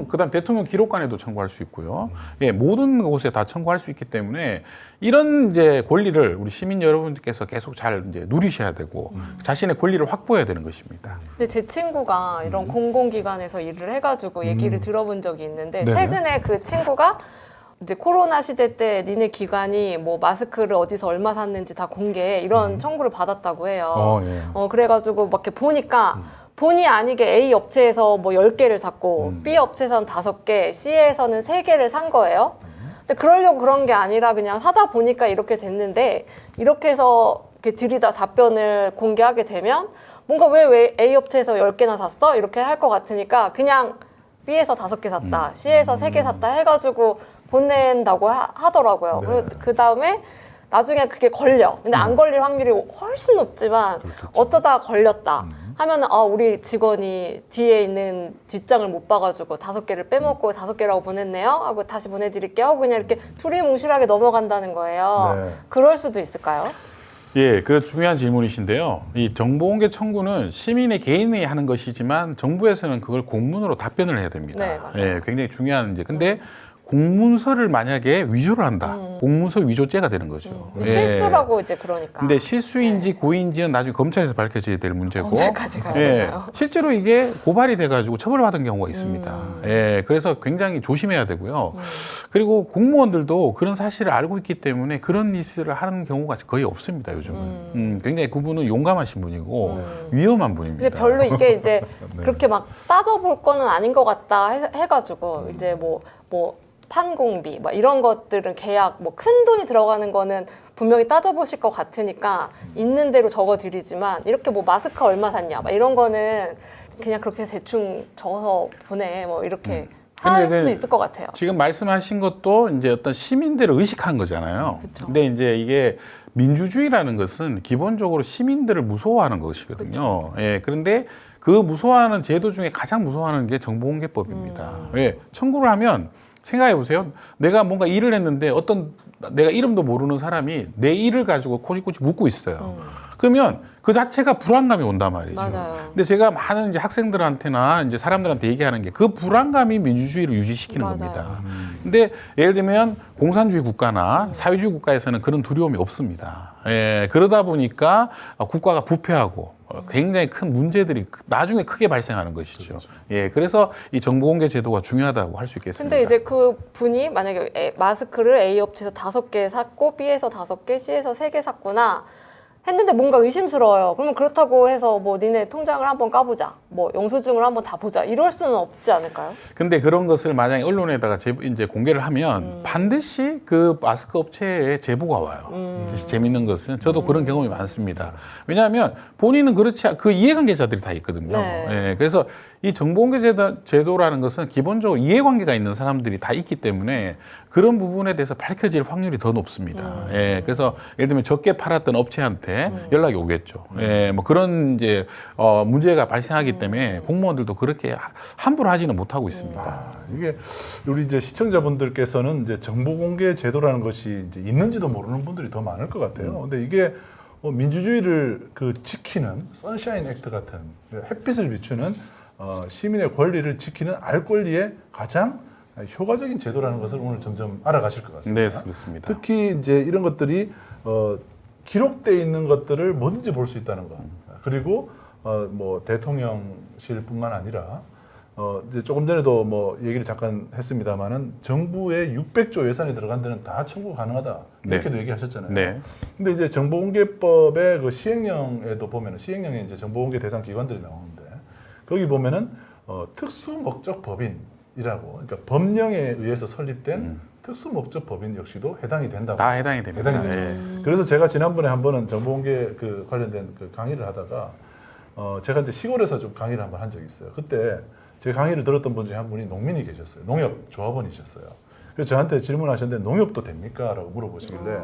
그다음 대통령 기록관에도 청구할 수 있고요. 예, 모든 곳에 다 청구할 수 있기 때문에 이런 이제 권리를 우리 시민 여러분들께서 계속 잘 이제 누리셔야 되고 자신의 권리를 확보해야 되는 것입니다. 근데 제 친구가 이런 공공기관에서 일을 해가지고 얘기를 들어본 적이 있는데 네네. 최근에 그 친구가 이제 코로나 시대 때 니네 기관이 뭐 마스크를 어디서 얼마 샀는지 다 공개해 이런 청구를 받았다고 해요. 예. 그래가지고 막 이렇게 보니까 본의 아니게 A 업체에서 뭐 10개를 샀고 B 업체에서는 5개, C에서는 3개를 산 거예요. 근데 그러려고 그런 게 아니라 그냥 사다 보니까 이렇게 됐는데 이렇게 해서 이렇게 들이다 답변을 공개하게 되면 뭔가 왜 A 업체에서 10개나 샀어? 이렇게 할 것 같으니까 그냥 B에서 5개 샀다, C에서 3개 샀다 해가지고 보낸다고 하더라고요. 네. 그 다음에 나중에 그게 걸려. 근데 안 걸릴 확률이 훨씬 높지만 어쩌다 걸렸다 하면 우리 직원이 뒤에 있는 뒷장을 못 봐가지고 5개를 빼먹고 5개라고 보냈네요 하고 다시 보내드릴게요 하고 그냥 이렇게 두리뭉실하게 넘어간다는 거예요. 네. 그럴 수도 있을까요? 예, 그 중요한 질문이신데요. 이 정보공개 청구는 시민의 개인이 하는 것이지만 정부에서는 그걸 공문으로 답변을 해야 됩니다. 네, 맞아요. 예, 굉장히 중요한 이제 근데 공문서를 만약에 위조를 한다. 공문서 위조죄가 되는 거죠. 예. 실수라고 이제 그러니까. 근데 실수인지 고의인지는 나중에 검찰에서 밝혀져야 될 문제고. 검찰까지 가야 예, 되나요? 실제로 이게 고발이 돼가지고 처벌받은 경우가 있습니다. 예, 그래서 굉장히 조심해야 되고요. 그리고 그런 사실을 알고 있기 때문에 그런 짓을 하는 경우가 거의 없습니다. 요즘은. 굉장히 그분은 용감하신 분이고 위험한 분입니다. 근데 별로 이게 이제 그렇게 막 따져볼 거는 아닌 것 같다 해가지고 이제 뭐 판공비 막 이런 것들은 계약 뭐 큰 돈이 들어가는 거는 분명히 따져보실 것 같으니까 있는 대로 적어드리지만 이렇게 뭐 마스크 얼마 샀냐 막 이런 거는 그냥 그렇게 대충 적어서 보내 뭐 이렇게 할 수도 있을 것 같아요. 지금 말씀하신 것도 이제 어떤 시민들을 의식한 거잖아요. 근데 이제 이게 민주주의라는 것은 기본적으로 시민들을 무서워하는 것이거든요. 예, 그런데 그 무서워하는 제도 중에 가장 무서워하는 게 정보공개법입니다. 왜? 청구를 하면 생각해 보세요. 내가 뭔가 일을 했는데 내가 이름도 모르는 사람이 내 일을 가지고 꼬치꼬치 묻고 있어요. 그러면 그 자체가 불안감이 온단 말이죠. 맞아요. 근데 제가 많은 이제 학생들한테나 이제 사람들한테 얘기하는 게 그 불안감이 민주주의를 유지시키는 맞아요. 겁니다. 근데 예를 들면 공산주의 국가나 사회주의 국가에서는 그런 두려움이 없습니다. 예, 그러다 보니까 국가가 부패하고 굉장히 큰 문제들이 나중에 크게 발생하는 것이죠. 예, 그래서 이 정보공개 제도가 중요하다고 할 수 있겠습니다. 근데 이제 그 분이 만약에 마스크를 A 업체에서 5개 샀고 B에서 5개, C에서 3개 샀구나. 했는데 뭔가 의심스러워요. 그러면 그렇다고 해서 뭐 니네 통장을 한번 까보자, 뭐 영수증을 한번 다 보자, 이럴 수는 없지 않을까요? 근데 그런 것을 만약에 언론에다가 이제 공개를 하면 반드시 그 마스크 업체에 제보가 와요. 재밌는 것은 저도 그런 경험이 많습니다. 왜냐하면 본인은 그렇지 그 이해관계자들이 다 있거든요. 네. 예, 그래서 이 정보공개 제도라는 것은 기본적으로 이해관계가 있는 사람들이 다 있기 때문에 그런 부분에 대해서 밝혀질 확률이 더 높습니다. 예, 그래서 예를 들면 적게 팔았던 업체한테 연락이 오겠죠. 예, 뭐 그런 이제 문제가 발생하기 때문에 공무원들도 그렇게 함부로 하지는 못하고 있습니다. 이게 우리 이제 시청자분들께서는 이제 정보공개 제도라는 것이 이제 있는지도 모르는 분들이 더 많을 것 같아요. 근데 이게 민주주의를 그 지키는 선샤인 액트 같은 햇빛을 비추는 시민의 권리를 지키는 알 권리의 가장 효과적인 제도라는 것을 오늘 점점 알아가실 것 같습니다. 네, 그렇습니다. 특히 이제 이런 것들이 기록돼 있는 것들을 뭐든지 볼 수 있다는 것. 그리고 뭐 대통령실뿐만 아니라 이제 조금 전에도 뭐 얘기를 잠깐 했습니다만은 정부의 600조 예산이 들어간 데는 다 청구 가능하다 이렇게도 얘기하셨잖아요. 네. 근데 이제 정보공개법의 그 시행령에도 보면은 시행령에 이제 정보공개 대상 기관들이 나오는데 거기 보면은 특수 목적 법인이라고 그러니까 법령에 의해서 설립된 특수 목적 법인 역시도 해당이 된다고. 다 해당이 됩니다. 해당이 됩니다. 그래서 제가 지난번에 한 번은 정보공개 그 관련된 그 강의를 하다가 제가 이제 시골에서 좀 강의를 한 번 한 적이 있어요. 그때 제 강의를 들었던 분 중에 한 분이 농민이 계셨어요. 농협 조합원이셨어요. 그래서 저한테 질문하셨는데 농협도 됩니까? 라고 물어보시길래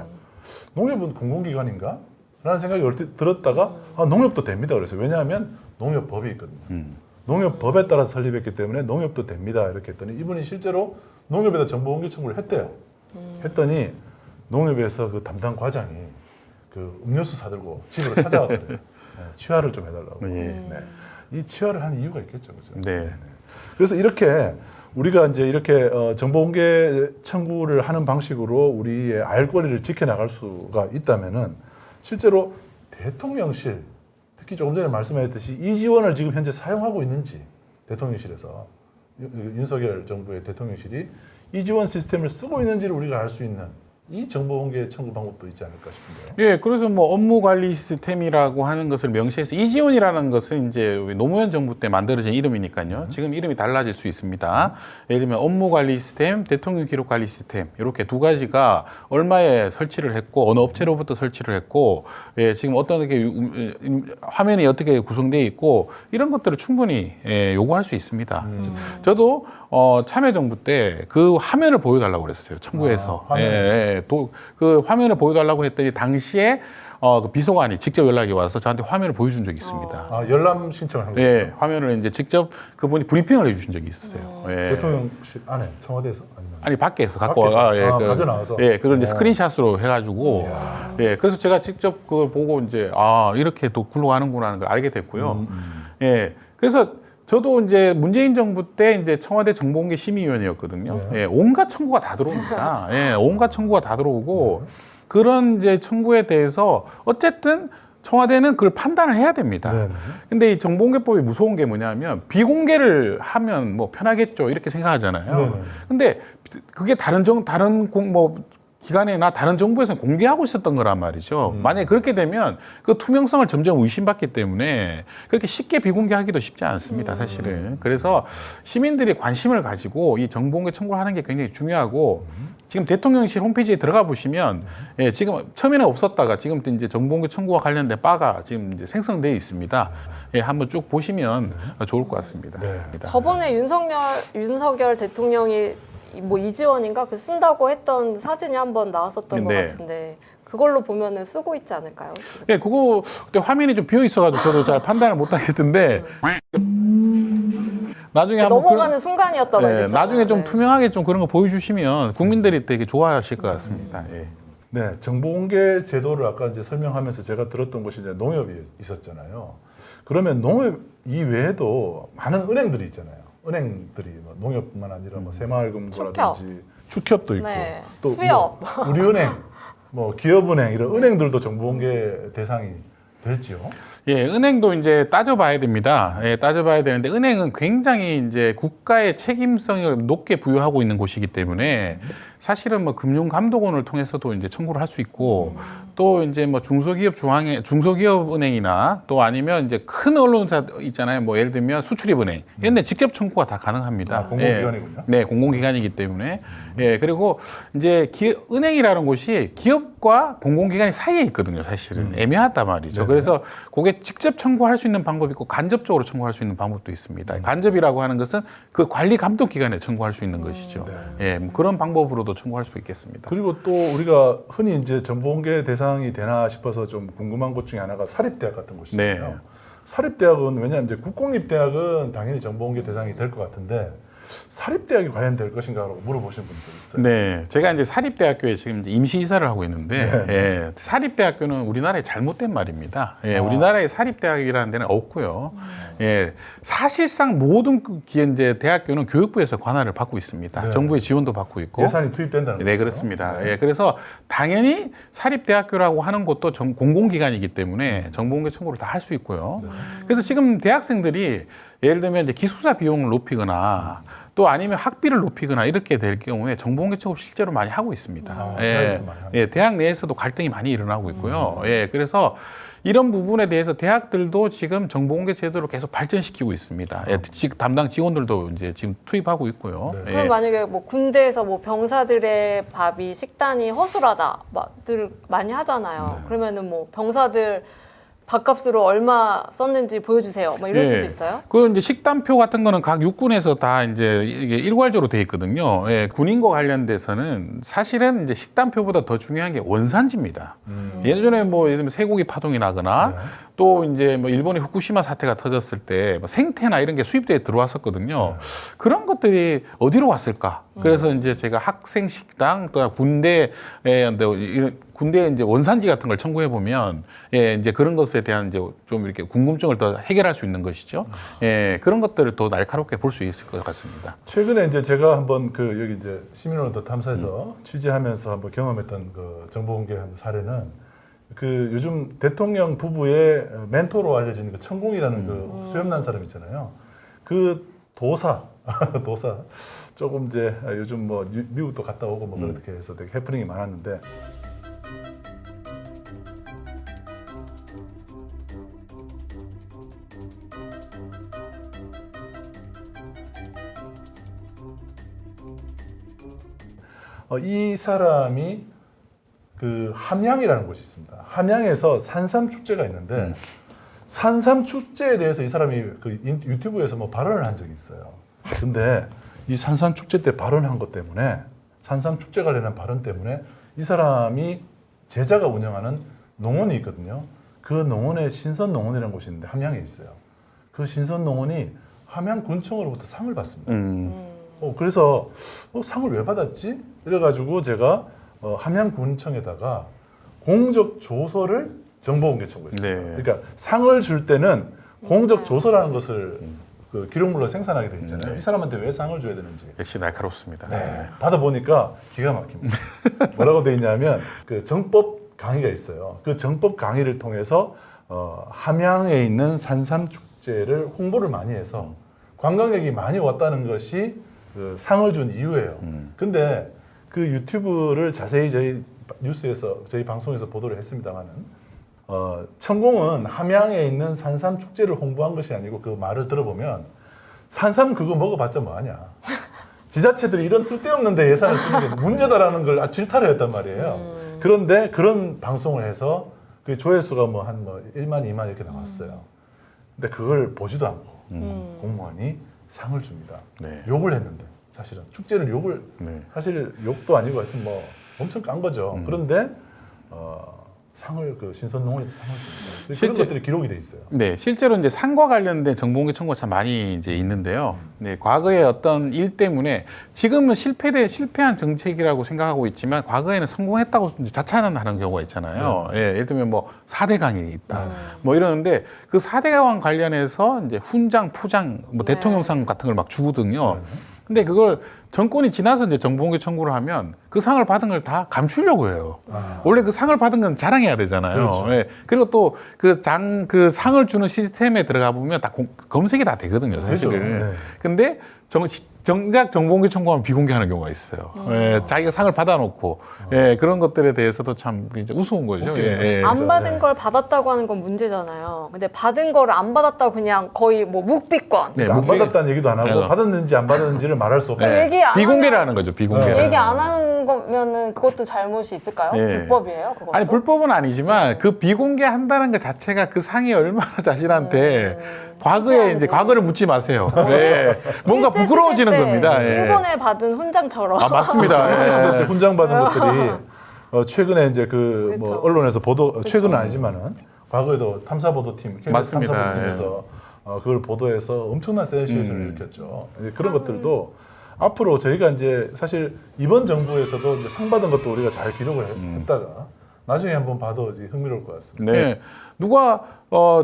농협은 공공기관인가? 라는 생각이 얼핏 들었다가 농협도 됩니다. 그래서 왜냐하면 농협법이 있거든요. 농협법에 따라서 설립했기 때문에 농협도 됩니다. 이렇게 했더니 이분이 실제로 농협에다 정보공개 청구를 했대요. 했더니 농협에서 그 담당 과장이 그 음료수 사들고 집으로 찾아왔거든요. 네, 취하를 좀 해달라고. 네. 이 취하를 하는 이유가 있겠죠, 그죠? 네. 그래서 이렇게 우리가 이제 이렇게 정보공개 청구를 하는 방식으로 우리의 알 권리를 지켜나갈 수가 있다면은 실제로 대통령실, 특히 조금 전에 말씀하셨듯이 이지원을 지금 현재 사용하고 있는지 대통령실에서 윤석열 정부의 대통령실이 이지원 시스템을 쓰고 있는지를 우리가 알 수 있는 이 정보공개 청구 방법도 있지 않을까 싶은데요. 예, 그래서 뭐 업무관리 시스템이라고 하는 것을 명시해서 이지원이라는 것은 이제 노무현 정부 때 만들어진 이름이니까요. 지금 이름이 달라질 수 있습니다. 예를 들면 업무관리 시스템, 대통령 기록관리 시스템 이렇게 두 가지가 얼마에 설치를 했고 어느 업체로부터 설치를 했고 예, 지금 어떤 게 화면이 어떻게 구성되어 있고 이런 것들을 충분히 요구할 수 있습니다. 저도 참여정부 때 그 화면을 보여달라고 그랬어요. 청구해서. 그 화면을 보여달라고 했더니 당시에 그 비서관이 직접 연락이 와서 저한테 화면을 보여준 적이 있습니다. 열람 신청을 한 거죠? 예, 화면을 이제 직접 그분이 브리핑을 해주신 적이 있었어요. 예. 대통령실 안에 청와대에서 아니면 아니 밖에서 갖고 와가 가져 나와서 예, 그걸 이제 스크린샷으로 해가지고 예, 그래서 제가 직접 그걸 보고 이제 이렇게 또 굴러가는구나 하는 걸 알게 됐고요. 예, 그래서 저도 이제 문재인 정부 때 이제 청와대 정보공개 심의위원이었거든요. 예, 온갖 청구가 다 들어옵니다. 예, 온갖 청구가 다 들어오고 그런 이제 청구에 대해서 어쨌든 청와대는 그걸 판단을 해야 됩니다. 근데 이 정보공개법이 무서운 게 뭐냐면 비공개를 하면 뭐 편하겠죠 이렇게 생각하잖아요. 근데 그게 다른 기관이나 다른 정부에서는 공개하고 있었던 거란 말이죠. 만약에 그렇게 되면 그 투명성을 점점 의심받기 때문에 그렇게 쉽게 비공개하기도 쉽지 않습니다, 사실은. 그래서 시민들이 관심을 가지고 이 정보공개 청구를 하는 게 굉장히 중요하고 지금 대통령실 홈페이지에 들어가 보시면 예, 지금 처음에는 없었다가 지금 이제 정보공개 청구와 관련된 바가 지금 이제 생성되어 있습니다. 예, 한번 쭉 보시면 좋을 것 같습니다. 저번에 윤석열 대통령이 뭐 이지원인가 그 쓴다고 했던 사진이 한번 나왔었던 것 같은데 그걸로 보면은 쓰고 있지 않을까요? 지금? 예, 그거 그때 화면이 좀 비어 있어가지고 저도 잘 판단을 못 하겠던데 나중에 한번 넘어가는 순간이었다고 예, 나중에 좀 투명하게 좀 그런 거 보여주시면 국민들이 되게 좋아하실 것 같습니다. 예. 네, 정보공개 제도를 아까 이제 설명하면서 제가 들었던 것이 이제 농협이 있었잖아요. 그러면 농협 이외에도 많은 은행들이 있잖아요. 은행들이 뭐 농협뿐만 아니라 뭐 새마을금고라든지 축협도 있고 또 수협, 뭐 우리은행, 뭐 기업은행 이런 은행들도 정보공개 대상이 될지요? 예, 은행도 이제 따져봐야 됩니다. 예, 따져봐야 되는데 은행은 굉장히 이제 국가의 책임성을 높게 부여하고 있는 곳이기 때문에 사실은 뭐 금융감독원을 통해서도 이제 청구를 할 수 있고 또 이제 뭐 중소기업은행이나 또 아니면 이제 큰 언론사 있잖아요. 뭐 예를 들면 수출입은행 이런 데 직접 청구가 다 가능합니다. 공공기관이군요. 예, 네, 공공기관이기 때문에 예, 그리고 이제 은행이라는 곳이 기업과 공공기관이 사이에 있거든요. 사실은 애매하단 말이죠. 네네. 그래서 그게 직접 청구할 수 있는 방법이 있고 간접적으로 청구할 수 있는 방법도 있습니다. 간접이라고 하는 것은 그 관리 감독 기관에 청구할 수 있는 것이죠. 예, 뭐 그런 방법으로도 청구할 수 있겠습니다. 그리고 또 우리가 흔히 이제 정보공개 대상이 되나 싶어서 좀 궁금한 것 중에 하나가 사립대학 같은 곳이잖아요. 네. 사립대학은 왜냐하면 이제 국공립대학은 당연히 정보공개 대상이 될 것 같은데 사립대학이 과연 될 것인가라고 물어보시는 분들 있어요. 네, 제가 이제 사립대학교에 지금 이제 임시 이사를 하고 있는데 예, 사립대학교는 우리나라의 잘못된 말입니다. 예, 우리나라의 사립대학이라는 데는 없고요. 예, 사실상 모든 이제 대학교는 교육부에서 관할을 받고 있습니다. 네. 정부의 지원도 받고 있고 예산이 투입된다는 네, 거죠. 그렇습니다. 예, 그래서 당연히 사립대학교라고 하는 것도 공공기관이기 때문에 정보공개 청구를 다 할 수 있고요. 그래서 지금 대학생들이 예를 들면 이제 기숙사 비용을 높이거나 또 아니면 학비를 높이거나 이렇게 될 경우에 정보공개 청구를 실제로 많이 하고 있습니다. 예, 예, 대학 내에서도 갈등이 많이 일어나고 있고요. 예, 그래서 이런 부분에 대해서 대학들도 지금 정보공개 제도를 계속 발전시키고 있습니다. 예, 담당 직원들도 이제 지금 투입하고 있고요. 예. 그럼 만약에 뭐 군대에서 뭐 병사들의 밥이 식단이 허술하다들 많이 하잖아요. 그러면은 뭐 병사들 밥값으로 얼마 썼는지 보여주세요. 뭐 이럴 수도 있어요? 그 이제 식단표 같은 거는 각 육군에서 다 이제 이게 일괄적으로 돼 있거든요. 예, 군인과 관련돼서는 사실은 이제 식단표보다 더 중요한 게 원산지입니다. 예전에 뭐 예를 들면 쇠고기 파동이 나거나 또 이제 뭐 일본의 후쿠시마 사태가 터졌을 때 뭐 생태나 이런 게 수입대에 들어왔었거든요. 그런 것들이 어디로 갔을까? 그래서 이제 제가 학생 식당 또 군대에 군대 이제 원산지 같은 걸 청구해 보면 예, 이제 그런 것에 대한 이제 좀 이렇게 궁금증을 더 해결할 수 있는 것이죠. 예, 그런 것들을 더 날카롭게 볼 수 있을 것 같습니다. 최근에 이제 제가 한번 그 여기 이제 시민언론 탐사에서 취재하면서 한번 경험했던 그 정보공개 사례는 그 요즘 대통령 부부의 멘토로 알려진 그 천공이라는 그 수염난 사람 있잖아요. 그 도사 조금 이제 요즘 뭐 미국도 갔다 오고 뭐 그렇게 해서 되게 해프닝이 많았는데. 이 사람이 그 함양이라는 곳이 있습니다. 함양에서 산삼 축제가 있는데 산삼 축제에 대해서 이 사람이 그 유튜브에서 뭐 발언을 한 적이 있어요. 근데 이 산삼 축제 때 발언한 것 때문에 산삼 축제 관련한 발언 때문에 이 사람이 제자가 운영하는 농원이 있거든요. 그 농원에 신선농원이라는 곳이 있는데 함양에 있어요. 그 신선농원이 함양군청으로부터 상을 받습니다. 그래서 상을 왜 받았지? 이래가지고 제가 함양군청에다가 공적 조서를 정보공개 청구했어요. 네. 그러니까 상을 줄 때는 공적 조서라는 것을 그 기록물로 생산하게 돼 있잖아요. 이 사람한테 왜 상을 줘야 되는지. 역시 날카롭습니다. 네. 받아보니까 기가 막힙니다. 뭐라고 돼 있냐면 그 정법 강의가 있어요. 그 정법 강의를 통해서 함양에 있는 산삼 축제를 홍보를 많이 해서 관광객이 많이 왔다는 것이 그 상을 준 이유예요. 근데 그 유튜브를 자세히 저희 뉴스에서 저희 방송에서 보도를 했습니다만은 천공은 함양에 있는 산삼 축제를 홍보한 것이 아니고 그 말을 들어보면 산삼 그거 먹어봤자 뭐하냐. 지자체들이 이런 쓸데없는 데 예산을 쓰는 게 문제다라는 걸 질타를 했단 말이에요. 그런데 그런 방송을 해서 그 조회수가 뭐 한 1만, 2만 이렇게 나왔어요. 근데 그걸 보지도 않고 공무원이 상을 줍니다. 네. 욕을 했는데 사실은 축제를 욕을 사실 욕도 아니고 하여튼 뭐 엄청 깐 거죠. 그런데 상을 그 신선농원에서 상을 줍니다. 그런 것들이 기록이 돼 있어요. 네, 실제로 이제 상과 관련된 정보공개 청구가 참 많이 이제 있는데요. 네, 과거에 어떤 일 때문에 지금은 실패한 정책이라고 생각하고 있지만 과거에는 성공했다고 이제 자찬하는 경우가 있잖아요. 예, 예를 들면 뭐 4대 강이 있다. 뭐 이러는데 그 4대 강 관련해서 이제 훈장, 포장, 뭐 대통령상 같은 걸 막 주거든요. 근데 그걸 정권이 지나서 이제 정보공개 청구를 하면 그 상을 받은 걸 다 감추려고 해요. 원래 그 상을 받은 건 자랑해야 되잖아요. 그렇죠. 예. 그리고 또 그 상을 주는 시스템에 들어가 보면 다 검색이 다 되거든요, 사실은. 그렇죠. 네. 근데 정작 정보공개 청구하면 비공개하는 경우가 있어요. 예, 자기가 상을 받아놓고 예, 그런 것들에 대해서도 참 이제 우스운 거죠. 예, 예. 안 받은 걸 받았다고 하는 건 문제잖아요. 근데 받은 거를 안 받았다고 그냥 거의 뭐 묵비권. 네, 안 받았다는 얘기도 안 하고 네. 받았는지 안 받았는지를 말할 수 없고. 예, 얘기 안 비공개를 하는 거죠, 비공개. 얘기 안 하는 거면은 그것도 잘못이 있을까요? 예. 불법이에요? 그것도? 아니 불법은 아니지만 그 비공개한다는 것 자체가 그 상이 얼마나 자신한테 과거에 이제 과거를 묻지 마세요. 예. 뭔가 일제 부끄러워지는 시대 때 겁니다. 예. 일본에 받은 훈장처럼. 아 맞습니다. 일제 시대 때 예. 훈장 받은 것들이 최근에 이제 그 뭐 그렇죠. 언론에서 보도 최근은 아니지만은 과거에도 탐사보도팀, KBS 맞습니다. 탐사보도팀에서 그걸 보도해서 엄청난 센세이션을 일으켰죠. 그런 것들도 앞으로 저희가 이제 사실 이번 정부에서도 이제 상 받은 것도 우리가 잘 기록을 했다가 나중에 한번 봐도 이제 흥미로울 것 같습니다. 네. 누가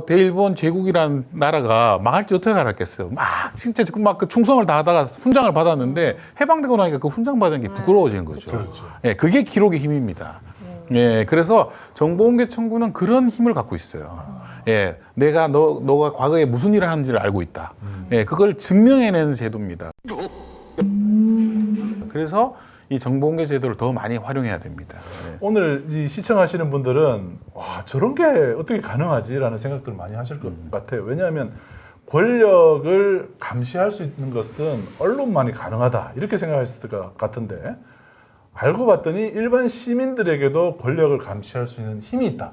대일본 제국이라는 나라가 망할지 어떻게 알았겠어요. 막 진짜 막 그 충성을 다하다가 훈장을 받았는데 해방되고 나니까 그 훈장 받은 게 부끄러워지는 거죠. 그렇죠. 예, 그게 기록의 힘입니다. 예, 그래서 정보공개 청구는 그런 힘을 갖고 있어요. 예, 내가 너가 과거에 무슨 일을 하는지를 알고 있다. 예, 그걸 증명해내는 제도입니다. 그래서 이 정보공개 제도를 더 많이 활용해야 됩니다. 예. 오늘 이 시청하시는 분들은 와 저런 게 어떻게 가능하지라는 생각들을 많이 하실 것 같아요. 왜냐하면 권력을 감시할 수 있는 것은 언론만이 가능하다 이렇게 생각하셨을 것 같은데 알고 봤더니 일반 시민들에게도 권력을 감시할 수 있는 힘이 있다.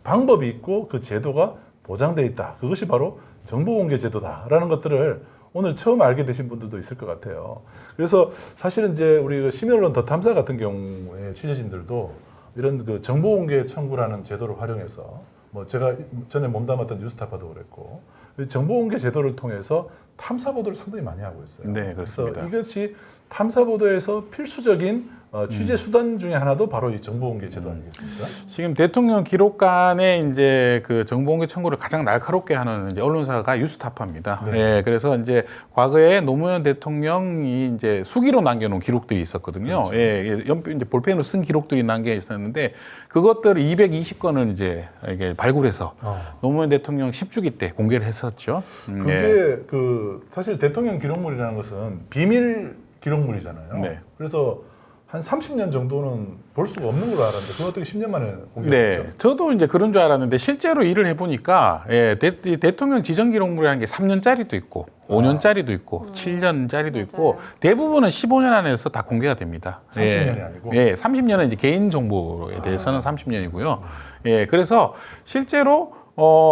방법이 있고 그 제도가 보장돼 있다. 그것이 바로 정보공개 제도다라는 것들을 오늘 처음 알게 되신 분들도 있을 것 같아요. 그래서 사실은 이제 우리 그 시민언론 더 탐사 같은 경우에 취재진들도 이런 그 정보공개 청구라는 제도를 활용해서 뭐 제가 전에 몸담았던 뉴스타파도 그랬고 정보공개 제도를 통해서 탐사 보도를 상당히 많이 하고 있어요. 네, 그렇습니다. 그래서 이것이 탐사 보도에서 필수적인 취재 수단 중에 하나도 바로 이 정보공개 제도 아니겠습니까? 지금 대통령 기록관에 이제 그 정보공개 청구를 가장 날카롭게 하는 이제 언론사가 뉴스타파입니다. 네. 예, 그래서 이제 과거에 노무현 대통령이 이제 수기로 남겨놓은 기록들이 있었거든요. 그렇죠. 예, 이제 볼펜으로 쓴 기록들이 남겨 있었는데 그것들 220건을 이제 이게 발굴해서 노무현 대통령 10주기 때 공개를 했었죠. 그게 예. 그 사실 대통령 기록물이라는 것은 비밀 기록물이잖아요. 네. 그래서 한 30년 정도는 볼 수가 없는 걸로 알았는데 그거 어떻게 10년 만에 공개됐죠? 네, 저도 이제 그런 줄 알았는데 실제로 일을 해보니까 예, 대통령 지정 기록물이라는 게 3년짜리도 있고 5년짜리도 있고 7년짜리도 있고 대부분은 15년 안에서 다 공개가 됩니다. 30년이 아니고? 예, 30년은 이제 개인 정보에 대해서는 30년이고요. 예, 그래서 실제로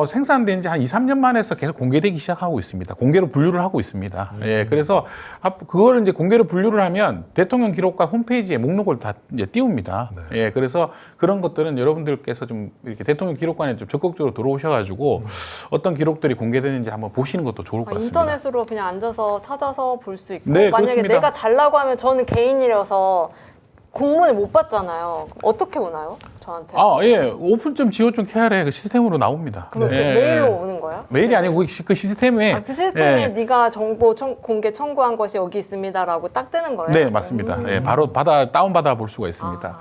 생산된 지 한 2, 3년 만에서 계속 공개되기 시작하고 있습니다. 공개로 분류를 하고 있습니다. 예, 그래서 그거를 이제 공개로 분류를 하면 대통령 기록관 홈페이지에 목록을 다 이제 띄웁니다. 네. 예, 그래서 그런 것들은 여러분들께서 좀 이렇게 대통령 기록관에 좀 적극적으로 들어오셔가지고 어떤 기록들이 공개되는지 한번 보시는 것도 좋을 것 같습니다. 인터넷으로 그냥 앉아서 찾아서 볼 수 있고 네, 만약에 그렇습니다. 내가 달라고 하면 저는 개인이라서 공문을 못 받잖아요. 어떻게 오나요? 저한테? 아, 예, open.go.kr에 그 시스템으로 나옵니다. 그럼 예, 메일로 예. 오는 거예요? 메일이 아니고 그 시스템에 그 시스템에 예. 네가 정보 공개 청구한 것이 여기 있습니다라고 딱 뜨는 거예요? 네, 맞습니다. 예, 바로 다운받아 볼 수가 있습니다.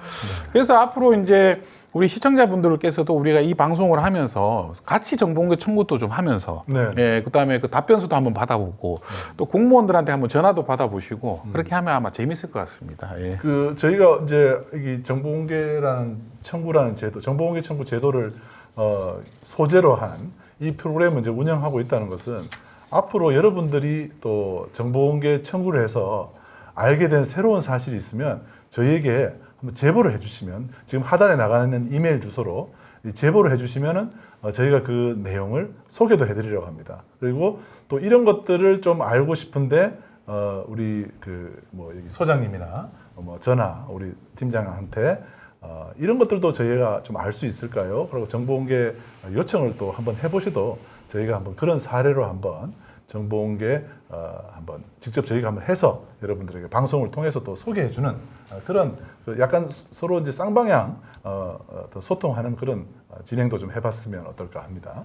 그래서 앞으로 이제 우리 시청자분들께서도 우리가 이 방송을 하면서 같이 정보공개 청구도 좀 하면서 네. 예, 그다음에 그 답변서도 한번 받아보고 또 공무원들한테 한번 전화도 받아보시고 그렇게 하면 아마 재밌을 것 같습니다. 예. 그 저희가 이제 이 정보공개라는 청구라는 제도, 정보공개 청구 제도를 소재로 한 이 프로그램을 이제 운영하고 있다는 것은 앞으로 여러분들이 또 정보공개 청구를 해서 알게 된 새로운 사실이 있으면 저희에게 한번 제보를 해주시면 지금 하단에 나가 있는 이메일 주소로 제보를 해주시면은 저희가 그 내용을 소개도 해드리려고 합니다. 그리고 또 이런 것들을 좀 알고 싶은데 우리 그 뭐 소장님이나 뭐 저나 우리 팀장한테 이런 것들도 저희가 좀 알 수 있을까요? 그리고 정보공개 요청을 또 한번 해보셔도 저희가 한번 그런 사례로 한번 정보공개 한번 직접 저희가 한번 해서 여러분들에게 방송을 통해서 또 소개해주는 그런 약간 서로 이제 쌍방향 더 소통하는 그런 진행도 좀 해봤으면 어떨까 합니다.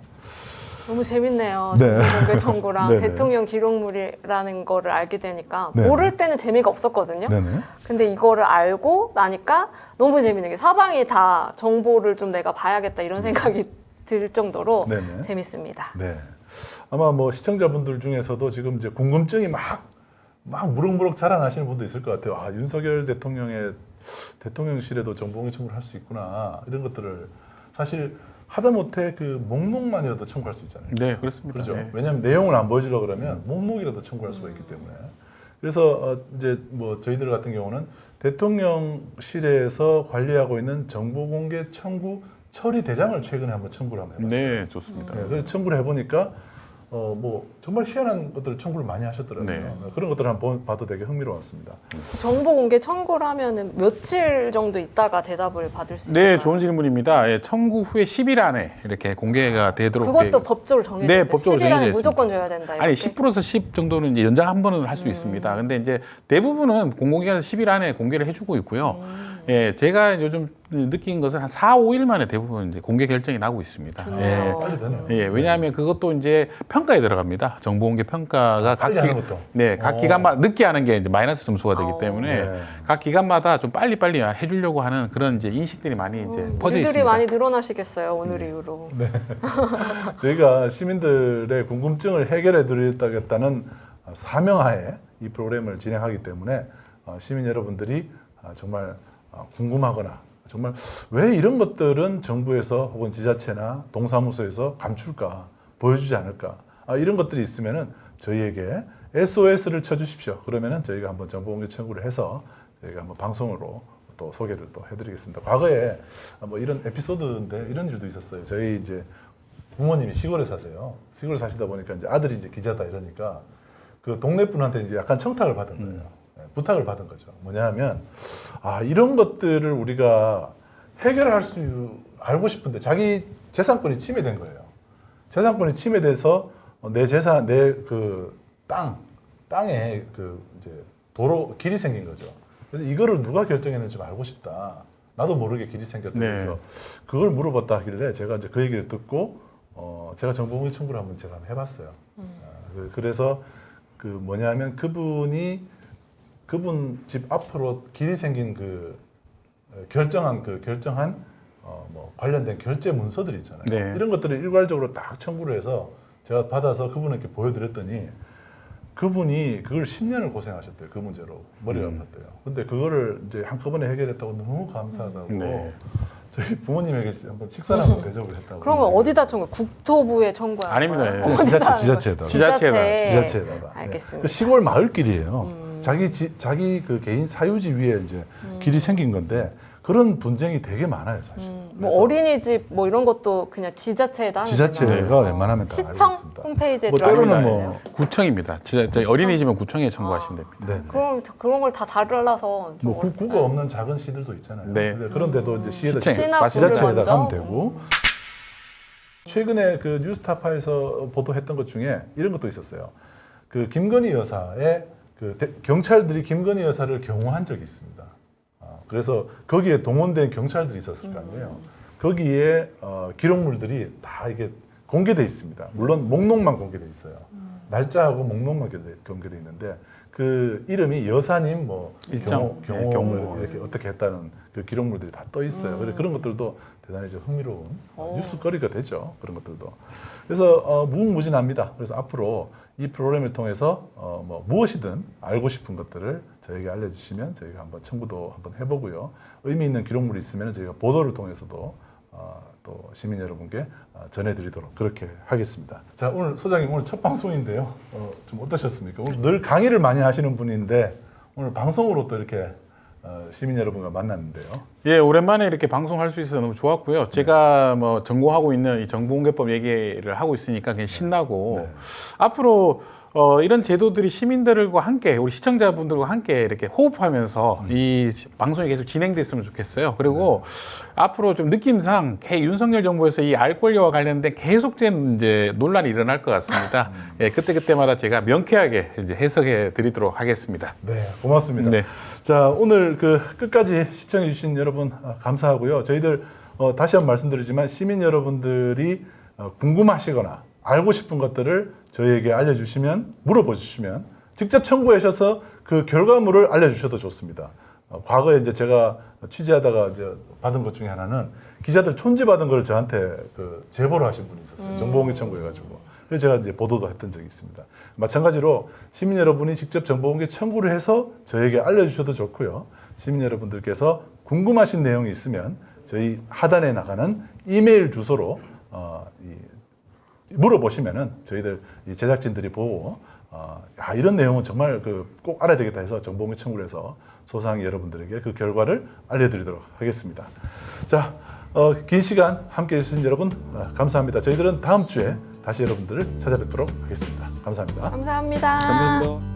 너무 재밌네요. 네. 정보공개 청구랑 네네. 대통령 기록물이라는 거를 알게 되니까 네네. 모를 때는 재미가 없었거든요. 네네. 근데 이거를 알고 나니까 너무 재밌는 게 사방이 다 정보를 좀 내가 봐야겠다 이런 생각이 들 정도로 네네. 재밌습니다. 네. 아마 뭐 시청자분들 중에서도 지금 이제 궁금증이 막 무럭무럭 자라나시는 분도 있을 것 같아요. 아, 윤석열 대통령의 대통령실에도 정보공개 청구를 할 수 있구나. 이런 것들을 사실 하다못해 그 목록만이라도 청구할 수 있잖아요. 네, 그렇습니다. 그렇죠. 네. 왜냐하면 내용을 안 보여주려고 그러면 목록이라도 청구할 수가 있기 때문에. 그래서 이제 뭐 저희들 같은 경우는 대통령실에서 관리하고 있는 정보공개 청구 처리 대장을 최근에 한번 청구를 한번 해봤어요. 네, 좋습니다. 네, 그래서 청구를 해보니까 뭐 정말 희한한 것들을 청구를 많이 하셨더라고요. 네. 그런 것들을 한번 봐도 되게 흥미로웠습니다. 정보공개 청구를 하면은 며칠 정도 있다가 대답을 받을 수 있어요? 네, 좋은 질문입니다. 예, 청구 후에 10일 안에 이렇게 공개가 되도록 그것도 법적으로 정해져 네, 있어요. 법적으로 10일 안에 정해져 무조건 있습니다. 줘야 된다. 아니 이렇게? 10%에서 10 정도는 이제 연장 한 번은 할 수 있습니다. 근데 이제 대부분은 공공기관에서 10일 안에 공개를 해주고 있고요. 예, 제가 요즘 느낀 것은 한 4, 5일 만에 대부분 이제 공개 결정이 나고 있습니다. 좋네요. 빨리 되네요. 예, 왜냐하면 그것도 이제 평가에 들어갑니다. 정보공개 평가가 빨리 하는 것도. 각 기관마다 늦게 하는 게 이제 마이너스 점수가 되기 때문에 네. 각 기관마다 좀 빨리빨리 해주려고 하는 그런 이제 인식들이 많이 이제 퍼져 일들이 있습니다. 많이 늘어나시겠어요 오늘 이후로. 저희가 시민들의 궁금증을 해결해 드리겠다는 사명하에 이 프로그램을 진행하기 때문에 시민 여러분들이 정말 궁금하거나 정말 왜 이런 것들은 정부에서 혹은 지자체나 동사무소에서 감출까, 보여주지 않을까, 이런 것들이 있으면은 저희에게 SOS를 쳐주십시오. 그러면은 저희가 한번 정보공개 청구를 해서 저희가 한번 방송으로 또 소개를 또 해드리겠습니다. 과거에 뭐 이런 에피소드인데 이런 일도 있었어요. 저희 이제 부모님이 시골에 사세요. 시골에 사시다 보니까 이제 아들이 이제 기자다 이러니까 그 동네 분한테 이제 약간 청탁을 받은 거예요. 네, 부탁을 받은 거죠. 뭐냐면 이런 것들을 우리가 해결할 수 알고 싶은데 자기 재산권이 침해된 거예요. 재산권이 침해돼서 내 재산 내 그 땅에 그 이제 도로 길이 생긴 거죠. 그래서 이거를 누가 결정했는지 좀 알고 싶다. 나도 모르게 길이 생겼다. 네. 그래서 그걸 물어봤다 하길래 제가 이제 그 얘기를 듣고 제가 정보공개 청구를 한번 제가 해봤어요. 그래서 그 뭐냐면 그분 집 앞으로 길이 생긴 그 결정한 뭐 관련된 결제 문서들이 있잖아요. 네. 이런 것들을 일괄적으로 딱 청구를 해서 제가 받아서 그분에게 보여드렸더니 그분이 그걸 10년을 고생하셨대요. 그 문제로 머리가 아팠대요. 근데 그거를 이제 한꺼번에 해결했다고 너무 감사하다고 네. 저희 부모님에게 한번 식사를 한번 대접을 했다고. 그러면 어디다 청구? 국토부에 청구하는 아닙니다. 거예요? 예. 어디다 하는 지자체에다가. 거예요? 지자체에다가. 알겠습니다. 그 시골 마을길이에요. 자기 그 개인 사유지 위에 이제 길이 생긴 건데 그런 분쟁이 되게 많아요, 사실. 뭐 어린이집 뭐 이런 것도 그냥 지자체에다 하는 지자체가 거잖아요. 웬만하면 다 시청 알고 있습니다. 홈페이지에 뭐 들어가면 때로는 되는데요. 뭐 구청입니다. 저희 어린이집은 구청에 청구하시면 됩니다. 네. 그럼 그런 걸 다 달라서 좀 뭐 국구가 없는 작은 시들도 있잖아요. 네. 근데 그런데도 이제 시에다 시나 지자체에다 구를 하면 먼저? 되고. 최근에 그 뉴스타파에서 보도했던 것 중에 이런 것도 있었어요. 그 김건희 여사의 경찰들이 김건희 여사를 경호한 적이 있습니다. 그래서 거기에 동원된 경찰들이 있었을 거 아니에요. 거기에 기록물들이 다 이게 공개돼 있습니다. 물론 목록만 공개돼 있어요. 날짜하고 목록만 공개돼 있는데 그 이름이 여사님 뭐 일정, 경호 경호. 이렇게 어떻게 했다는 그 기록물들이 다 떠 있어요. 그래서 그런 것들도 대단히 좀 흥미로운 뉴스거리가 되죠. 그런 것들도. 그래서 무궁무진합니다. 그래서 앞으로 이 프로그램을 통해서 뭐 무엇이든 알고 싶은 것들을 저에게 알려주시면 저희가 한번 청구도 한번 해보고요. 의미 있는 기록물이 있으면 저희가 보도를 통해서도 또 시민 여러분께 전해드리도록 그렇게 하겠습니다. 자, 오늘 소장님 오늘 첫 방송인데요. 좀 어떠셨습니까? 오늘 늘 강의를 많이 하시는 분인데 오늘 방송으로 또 이렇게 시민 여러분과 만났는데요. 예, 오랜만에 이렇게 방송할 수 있어서 너무 좋았고요. 제가 뭐 전공하고 있는 이 정보공개법 얘기를 하고 있으니까 그냥 신나고 앞으로 이런 제도들이 시민들과 함께 우리 시청자분들과 함께 이렇게 호흡하면서 이 방송이 계속 진행됐으면 좋겠어요. 그리고 앞으로 좀 느낌상 윤석열 정부에서 이 알 권리와 관련된 계속된 이제 논란이 일어날 것 같습니다. 예, 그때마다 제가 명쾌하게 이제 해석해 드리도록 하겠습니다. 네, 고맙습니다. 네. 자, 오늘 끝까지 시청해 주신 여러분 감사하고요. 저희들 다시 한번 말씀드리지만 시민 여러분들이 궁금하시거나 알고 싶은 것들을 저희에게 알려주시면, 물어보시면 직접 청구하셔서 그 결과물을 알려주셔도 좋습니다. 과거에 이제 제가 취재하다가 이제 받은 것 중에 하나는 기자들 촌지받은 걸 저한테 제보를 하신 분이 있었어요. 정보공개 청구해가지고. 그래서 제가 이제 보도도 했던 적이 있습니다. 마찬가지로 시민 여러분이 직접 정보공개 청구를 해서 저에게 알려주셔도 좋고요. 시민 여러분들께서 궁금하신 내용이 있으면 저희 하단에 나가는 이메일 주소로 물어보시면은 저희들 이 제작진들이 보고 이런 내용은 정말 꼭 알아야 되겠다 해서 정보공개 청구를 해서 소상히 여러분들에게 그 결과를 알려드리도록 하겠습니다. 자, 긴 시간 함께해 주신 여러분 감사합니다. 저희들은 다음 주에 다시 여러분들을 찾아뵙도록 하겠습니다. 감사합니다. 감사합니다. 감사합니다.